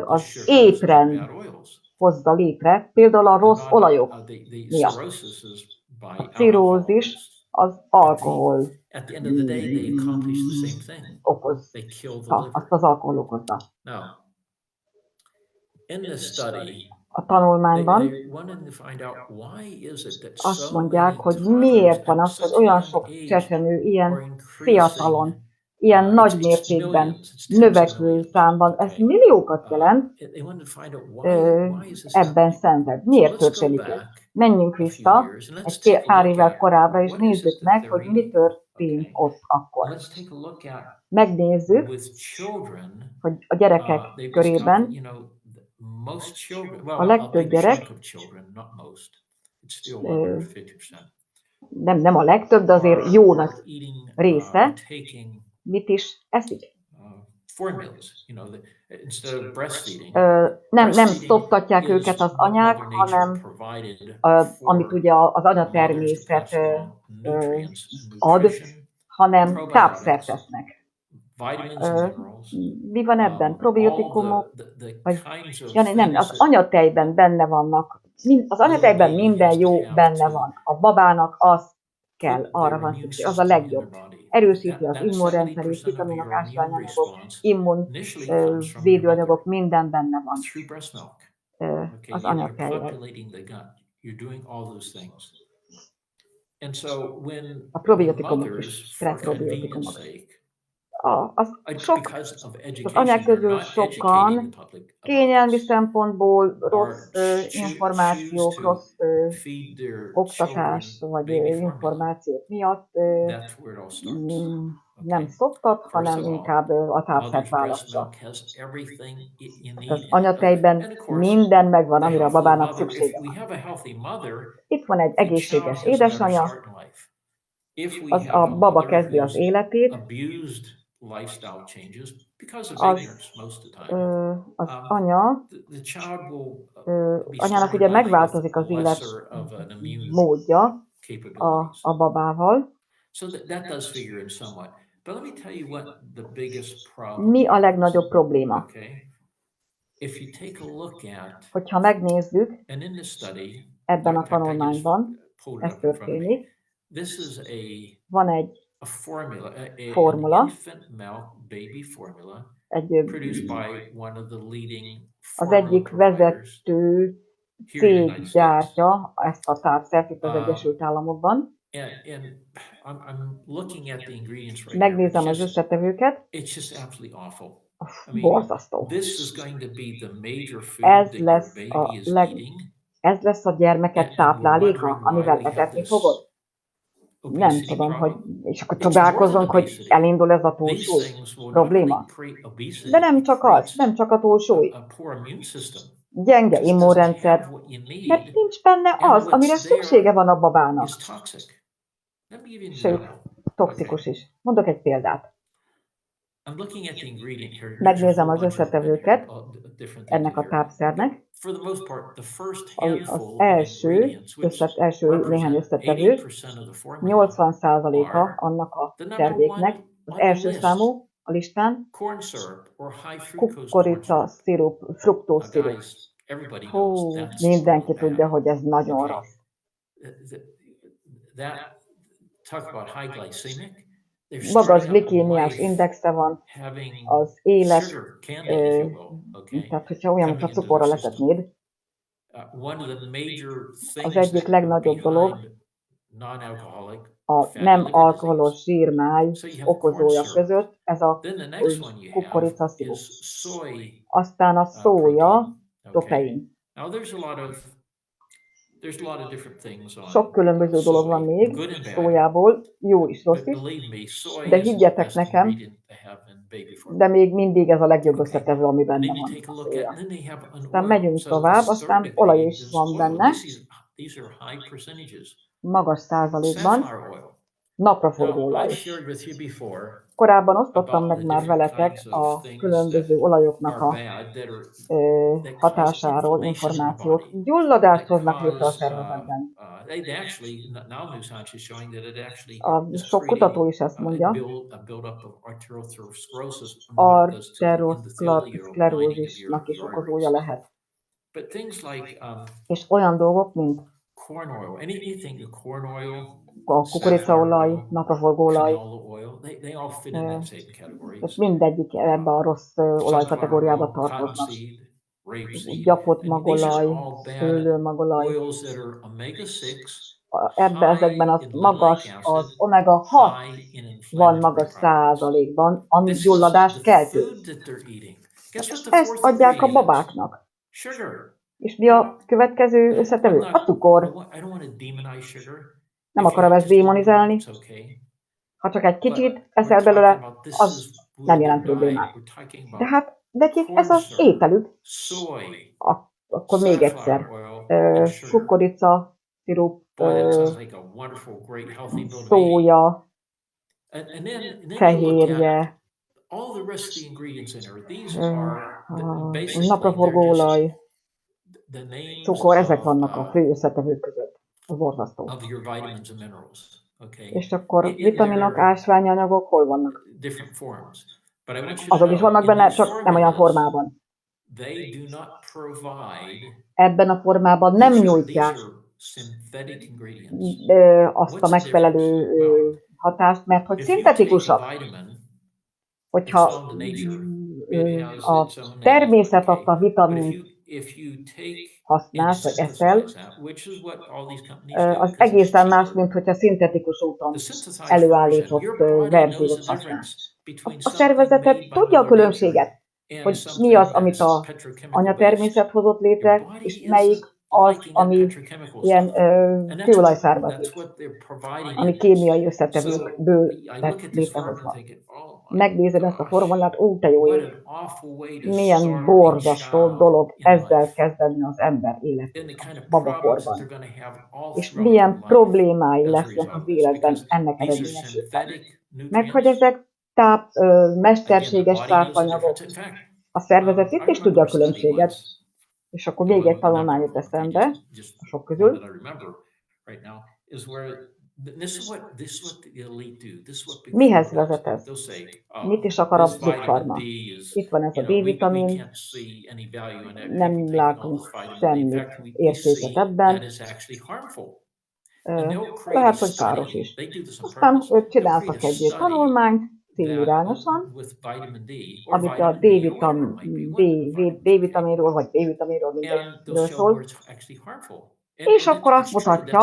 az étrend hozza létre, például a rossz olajok miatt. A cirózis az alkohol okozta, azt az alkohol okozta. A tanulmányban azt mondják, hogy miért van az, hogy olyan sok csecsemő ilyen fiatalon, ilyen nagy mértékben növekvő számban, ez milliókat jelent, ebben szenved. Miért történik ez? Menjünk vissza egy pár évvel korábbra, és nézzük meg, hogy mi történt ott akkor. Megnézzük, hogy a gyerekek körében a legtöbb gyerek, nem a legtöbb, de azért jó nagy része, mit is eszik. Nem szoptatják őket az anyák, hanem amit ugye az anyatermészet ad, hanem tápszert esznek. Mi van ebben? Probiotikumok? Nem, az anyatejben benne vannak. Az anyatejben minden jó benne van. A babának az kell, arra van szükség, az a legjobb. Erősíti az immunrendszerét, vitaminok, ásványanyagok, védőanyagok, minden benne van az anyatejben. A probiotikumok is, probiotikumok. Az anyák közül sokan kényelmi szempontból rossz információk, rossz oktatás vagy információk miatt nem szoptat, hanem inkább a tápszert választja. Az anyatejben minden megvan, amire a babának szüksége van. Itt van egy egészséges édesanyja, a baba kezdi az életét, az anyának ugye megváltozik az élet módja a babával. Mi a legnagyobb probléma? Hogyha megnézzük, ebben a tanulmányban ez történik, van egy formula, az egyik vezető cég gyártja ezt a tápszert itt az Egyesült Államokban. Megnézem az összetevőket. Borzasztó. Ez lesz a gyermekek tápláléka, amivel etetni fogod? Nem tudom, hogy, és akkor csodálkozunk, hogy elindul ez a túlsúly probléma. De nem csak az, nem csak a túlsúly. Gyenge immunrendszer, mert nincs benne az, amire szüksége van a babának. Sőt, toxikus is. Mondok egy példát. Megnézem az összetevőket ennek a tápszernek. Az első néhány összetevő 80%-a annak a terméknek, az első számú a listán, kukorica szirup, fruktóz szirup. Hú, mindenki tudja, hogy ez nagyon rossz. Magas glikémiás indexe van, az élet, tehát hogyha olyan, mintha cukorra letetnéd, az egyik legnagyobb dolog a nem alkoholos zsírmáj okozója között, ez a kukorica szirup. Aztán a szója, protein. Sok különböző dolog van még szójából, jó is, rossz is, de higgyetek nekem, de még mindig ez a legjobb összetevő, ami benne van a szója. Aztán megyünk tovább, aztán olaj is van benne, magas százalékban, napraforgó olaj. Korábban osztottam meg már veletek a különböző olajoknak a hatásáról információt. Gyulladást hoznak létre a szervezetben. A sok kutató is ezt mondja. Arterioszklerózisnak is okozója lehet. És olyan dolgok, mint a kukoricaolaj, napraforgóolaj, és mindegyik ebbe a rossz olajkategóriába tartoznak. Gyapott magolaj, szőlőmagolaj. Ezekben az magas, az omega-6 van magas százalékban, ami gyulladást keltő. Ezt adják a babáknak. És mi a következő összetevő? A cukor. Nem akarom ezt démonizálni. Ha csak egy kicsit eszel belőle, az nem jelent problémát. De hát nekik ez az ételük. Akkor még egyszer. Kukorica, szirup, szója, fehérje, napraforgóolaj, cukor, ezek vannak a fő összetevők között. A borzasztó. És akkor vitaminok, ásványanyagok hol vannak? Azok is vannak benne, csak nem olyan formában. Ebben a formában nem nyújtják azt a megfelelő hatást, mert hogy szintetikusak. Hogyha a természet adta vitamint használsz, vagy eszel, az egészen más, mint hogyha szintetikus úton előállított verziót használsz. A szervezeted tudja a különbséget, hogy mi az, amit az anyatermészet hozott létre, és melyik az, ami ilyen kőolajszármazék, ami kémiai összetevőkből lett létrehozva. Megnézed ezt a formulát, te jó ég, milyen borzasztó dolog ezzel kezdeni az ember életét babakorban. És milyen problémái lesznek az életben ennek eredményesében. Meg hogy ezek mesterséges tápanyagok. A szervezet itt is tudja a különbséget. És akkor még egy tanulmány jut eszembe, a sok közül. Mihez vezet ez? Mit is akar a Big Pharma? Itt van ez a D-vitamin, nem látunk semmi értéket ebben. Lehet, hogy káros is. Aztán csináltak egy tanulmányt, célirányosan, amit a D-vitaminról, vagy B-vitaminról mindegyről szól. És akkor azt mutatja,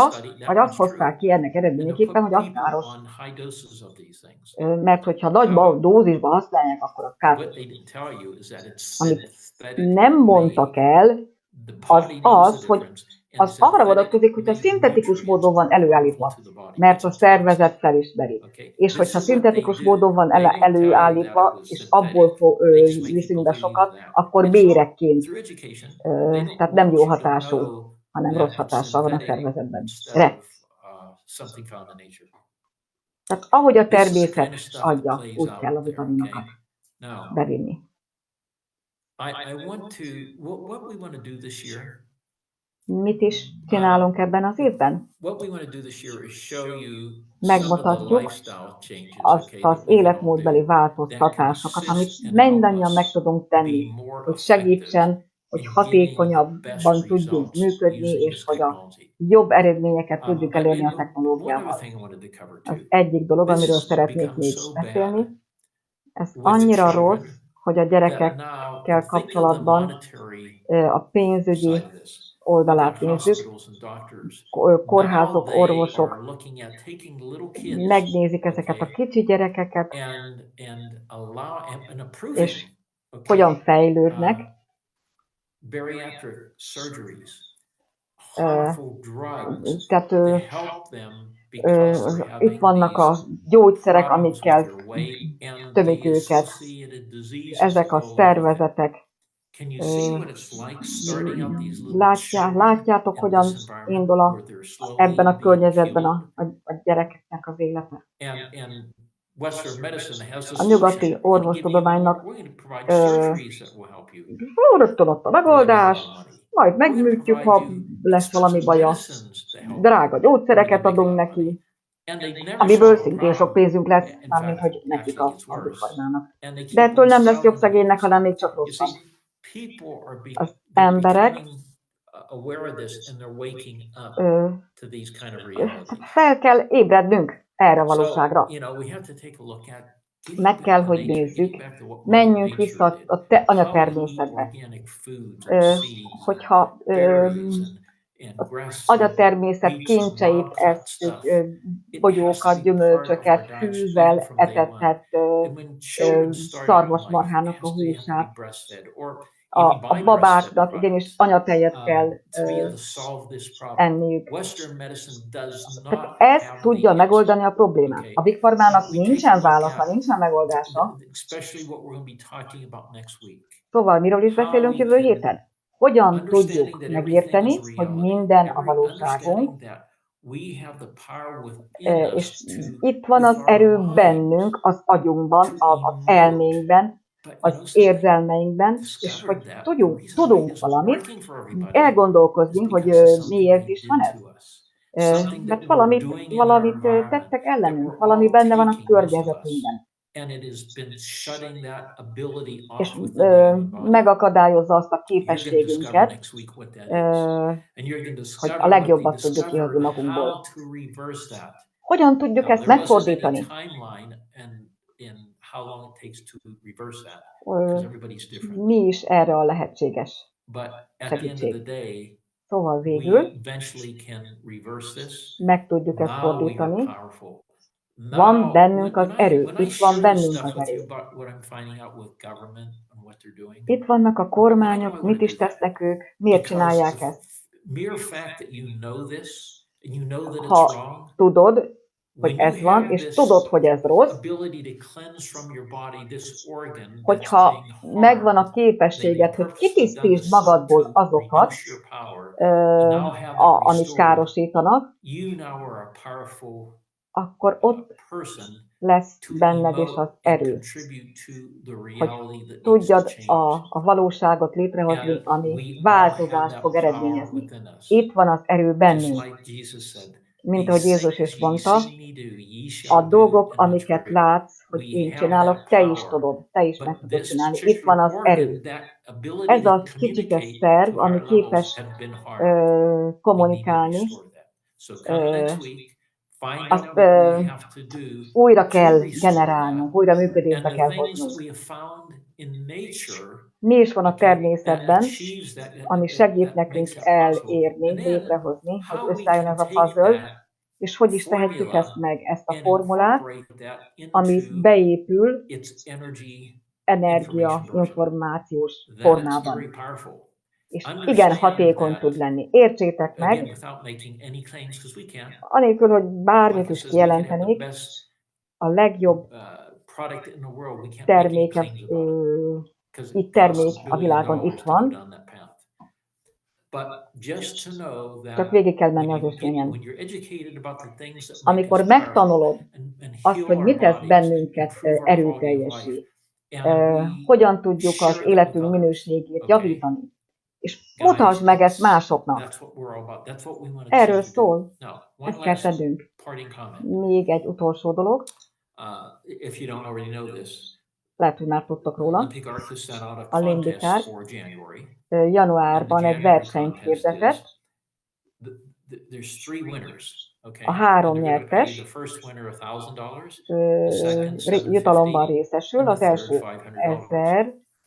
vagy azt hozták ki ennek eredményeképpen, hogy az káros. Mert hogyha nagy dózisban használják, akkor a káros. Amit nem mondtak el, az, hogy az arra vonatkozik, hogyha szintetikus módon van előállítva, mert a szervezet felismeri. És hogyha szintetikus módon van előállítva, és abból viszünk be sokat, akkor béregként, tehát nem jó hatású, hanem rossz hatással van a szervezetben. Tehát ahogy a természet adja, úgy kell a vitaminokat bevinni. Mit is csinálunk ebben az évben? Megmutatjuk azt az életmódbeli változtatásokat, amit mindannyian meg tudunk tenni, hogy segítsen, hogy hatékonyabban tudjunk működni, és hogy a jobb eredményeket tudjuk elérni a technológiával. Az egyik dolog, amiről szeretnék még beszélni, ez annyira rossz, hogy a gyerekekkel kapcsolatban a pénzügyi oldalát nézzük, kórházok, orvosok megnézik ezeket a kicsi gyerekeket, és hogyan fejlődnek. Tehát itt vannak a gyógyszerek, amikkel tömik őket. Ezek a szervezetek. Látjátok, hogyan indul ebben a környezetben a gyerekeknek az élete. A nyugati orvostudománynak rögtön ott a megoldás, majd megműtjük, ha lesz valami baja. Drága gyógyszereket adunk neki, amiből szintén sok pénzünk lesz, mármint hogy nekik a formának. De ettől nem lesz jobb szegénynek, hanem még csak rosszabb. Az emberek fel kell ébrednünk erre a valóságra. Meg kell, hogy nézzük, menjünk vissza a anyatermészetbe. Hogyha az anyatermészet kincseit esztük, bogyókat, gyümölcsöket, fűvel etetett szarvasmarhának a húsát, a babáknak igenis anyatejet kell enniük. Tehát ez tudja megoldani a problémát. A Big Pharmának nincsen válasza, nincsen megoldása. Szóval miről is beszélünk jövő héten? Hogyan tudjuk megérteni, hogy minden a valóságunk, és itt van az erő bennünk, az agyunkban, az elménkben, az érzelmeinkben, és hogy tudunk valamit, elgondolkozni, hogy miért is van ez. Mert valamit tettek ellenünk, valami benne van a környezetünkben. És megakadályozza azt a képességünket, hogy a legjobbat tudjuk kihozni magunkból. Hogyan tudjuk ezt megfordítani? Mi is erre a lehetséges segítség? Szóval végül meg tudjuk ezt fordítani. Van bennünk az erő, itt van bennünk az erő. Itt vannak a kormányok, mit is tesznek ők, miért csinálják ezt? Ha tudod, hogy ez van, és tudod, hogy ez rossz, hogyha megvan a képességed, hogy kitisztítsd magadból azokat, amit károsítanak, akkor ott lesz benned is az erő, hogy tudjad a valóságot létrehozni, ami változást fog eredményezni. Itt van az erő bennünk. Mint ahogy Jézus is mondta, a dolgok, amiket látsz, hogy én csinálok, te is tudod, te is meg tudod csinálni. Itt van az erő. Ez a kicsike szerv, ami képes kommunikálni, azt újra kell generálnunk, újra működésbe kell hoznunk. Mi is van a természetben, ami segít nekünk elérni, létrehozni, hogy összeálljon ez a puzzle, és hogy is tehetjük ezt meg, ezt a formulát, ami beépül energia információs formában. és igen hatékony tud lenni. Értsétek meg, anélkül, hogy bármit is kijelentenék, a legjobb terméke, termék a világon itt van, csak végig kell menni az ösvényen. Amikor megtanulod azt, hogy mit tesz bennünket erőteljesé, hogyan tudjuk az életünk minőségét javítani, és mutasd meg ezt másoknak. Erről szól, ezt kell tennünk. Még egy utolsó dolog. Lehet, hogy már tudtok róla. A Limbikár januárban egy versenyt hirdetett. A 3 nyertes jutalomban részesül, az első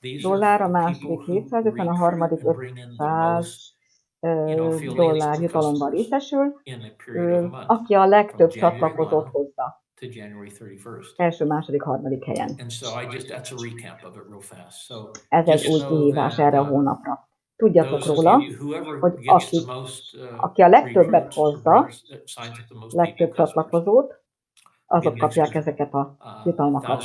$1000, a második 750, a harmadik $500 jutalomban részesül, aki a legtöbb csatlakozót hozza. Első, második, harmadik helyen. Ez egy új kihívás erre a hónapra. Tudjatok róla, hogy aki a legtöbbet hozza, legtöbb csatlakozót, azok kapják ezeket a jutalmakat.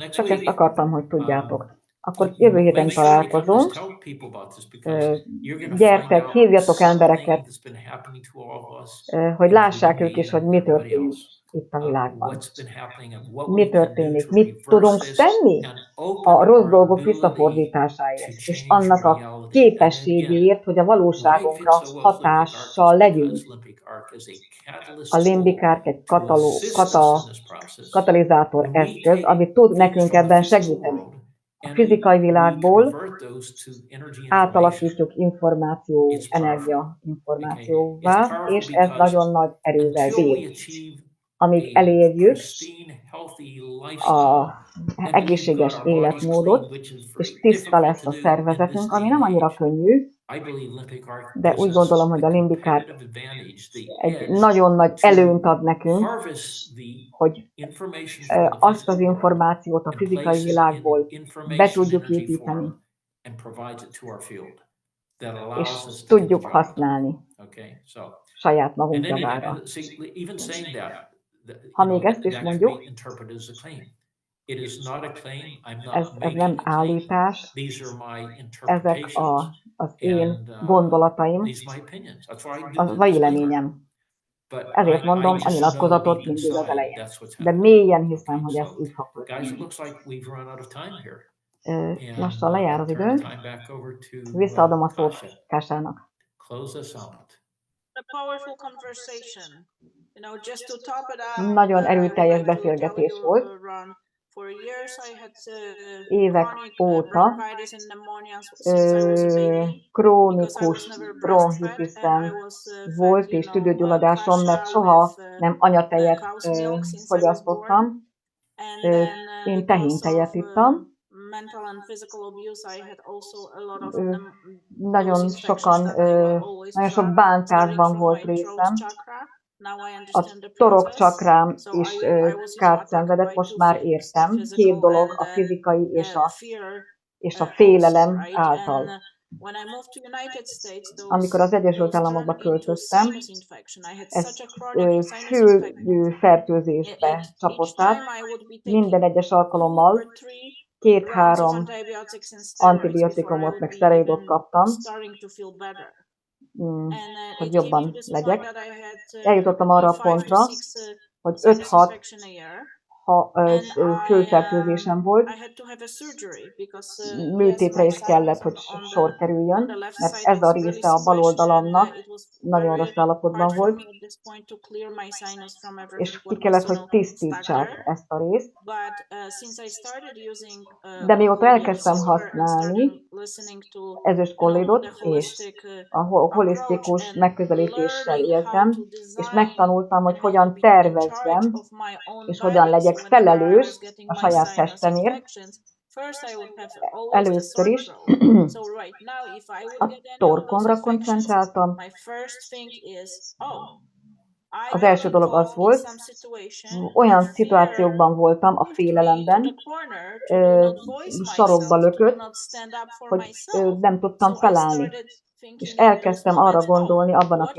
Csak ezt akartam, hogy tudjátok. Akkor jövő héten találkozunk. Gyertek, hívjatok embereket, hogy lássák ők is, hogy mi történik itt a világban. Mi történik, mit tudunk tenni a rossz dolgok visszafordításáért, és annak a képességéért, hogy a valóságunkra hatással legyünk. A Limbikárk egy katalizátor eszköz, ami tud nekünk ebben segíteni. A fizikai világból átalakítjuk energia információvá, és ez nagyon nagy erővel bír. Amíg elérjük az egészséges életmódot, és tiszta lesz a szervezetünk, ami nem annyira könnyű, de úgy gondolom, hogy a Limbikár egy nagyon nagy előnyt ad nekünk, hogy azt az információt a fizikai világból be tudjuk építeni, és tudjuk használni saját magunk javára. Ha még ezt is mondjuk, ez nem állítás, ezek az én gondolataim, a véleményem. Ezért mondom a nyilatkozatot mindig az elején. De mélyen hiszem, hogy ez így fog történni. Lassan lejár az idő. Visszaadom a szót Kásának. Nagyon erőteljes beszélgetés volt. Évek óta krónikus bronchitisem volt és tüdőgyulladásom, mert soha nem anyatejet fogyasztottam. Én tehéntejet ittam. Nagyon sok bántásban volt részem. A torokcsakrám is kárt szenvedett, most már értem. 2 dolog, a fizikai és a félelem által. Amikor az Egyesült Államokba költöztem, ez fülfertőzésbe csapott át. Minden egyes alkalommal 2-3 antibiotikumot meg szteroidot kaptam, hogy jobban legyek. Eljutottam arra a pontra, hogy 5-6 fülfertőzésem volt, műtétre is kellett, hogy sor kerüljön, mert ez a része a bal oldalamnak nagyon rossz állapotban volt, és ki kellett, hogy tisztítsák ezt a részt. De mióta elkezdtem használni ezüst kollidot, és a holisztikus megközelítéssel éltem, és megtanultam, hogy hogyan tervezzem, és hogyan legyek felelős a saját testemért. Először is a torkomra koncentráltam, Az első dolog az volt, olyan szituációkban voltam a félelemben, sarokba lökött, hogy nem tudtam felállni. És elkezdtem arra gondolni ebben a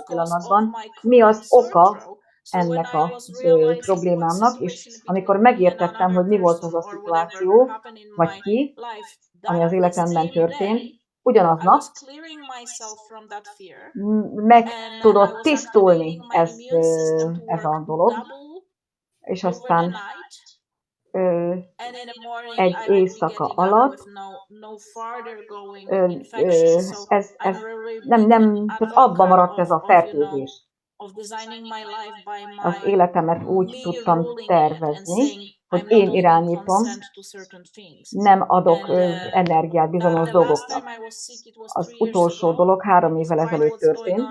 pillanatban, mi az oka ennek a problémámnak, és amikor megértettem, hogy mi volt az a szituáció, vagy ki, ami az életemben történt, ugyanaznap meg tudott tisztulni ez a dolog, és aztán egy éjszaka alatt tehát abba maradt ez a fertőzés. Az életemet úgy tudtam tervezni, hogy én irányítom, nem adok energiát bizonyos dolgoknak. Az utolsó dolog 3 évvel ezelőtt történt.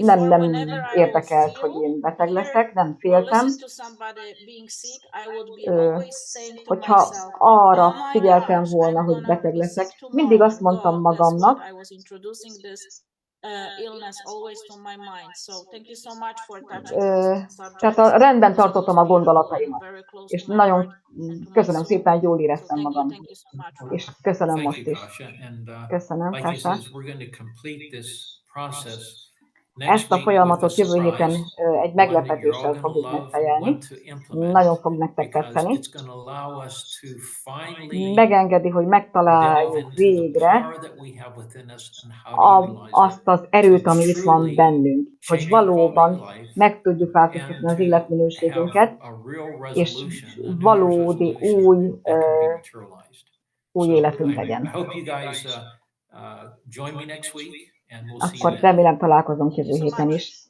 Nem érdekelt, hogy én beteg leszek, nem féltem. Hogyha arra figyeltem volna, hogy beteg leszek, mindig azt mondtam magamnak, tehát rendben tartottam a gondolataimat, és nagyon köszönöm szépen, jól éreztem magam, és köszönöm most is. Köszönöm, Kása. Ezt a folyamatot jövő héten egy meglepetéssel fogjuk megfejelni. Nagyon fog nektek tetszeni. Megengedi, hogy megtaláljuk végre azt az erőt, ami itt van bennünk, hogy valóban meg tudjuk változtatni az életminőségünket, és valódi új életünk legyen. Akkor remélem találkozunk jövő héten is.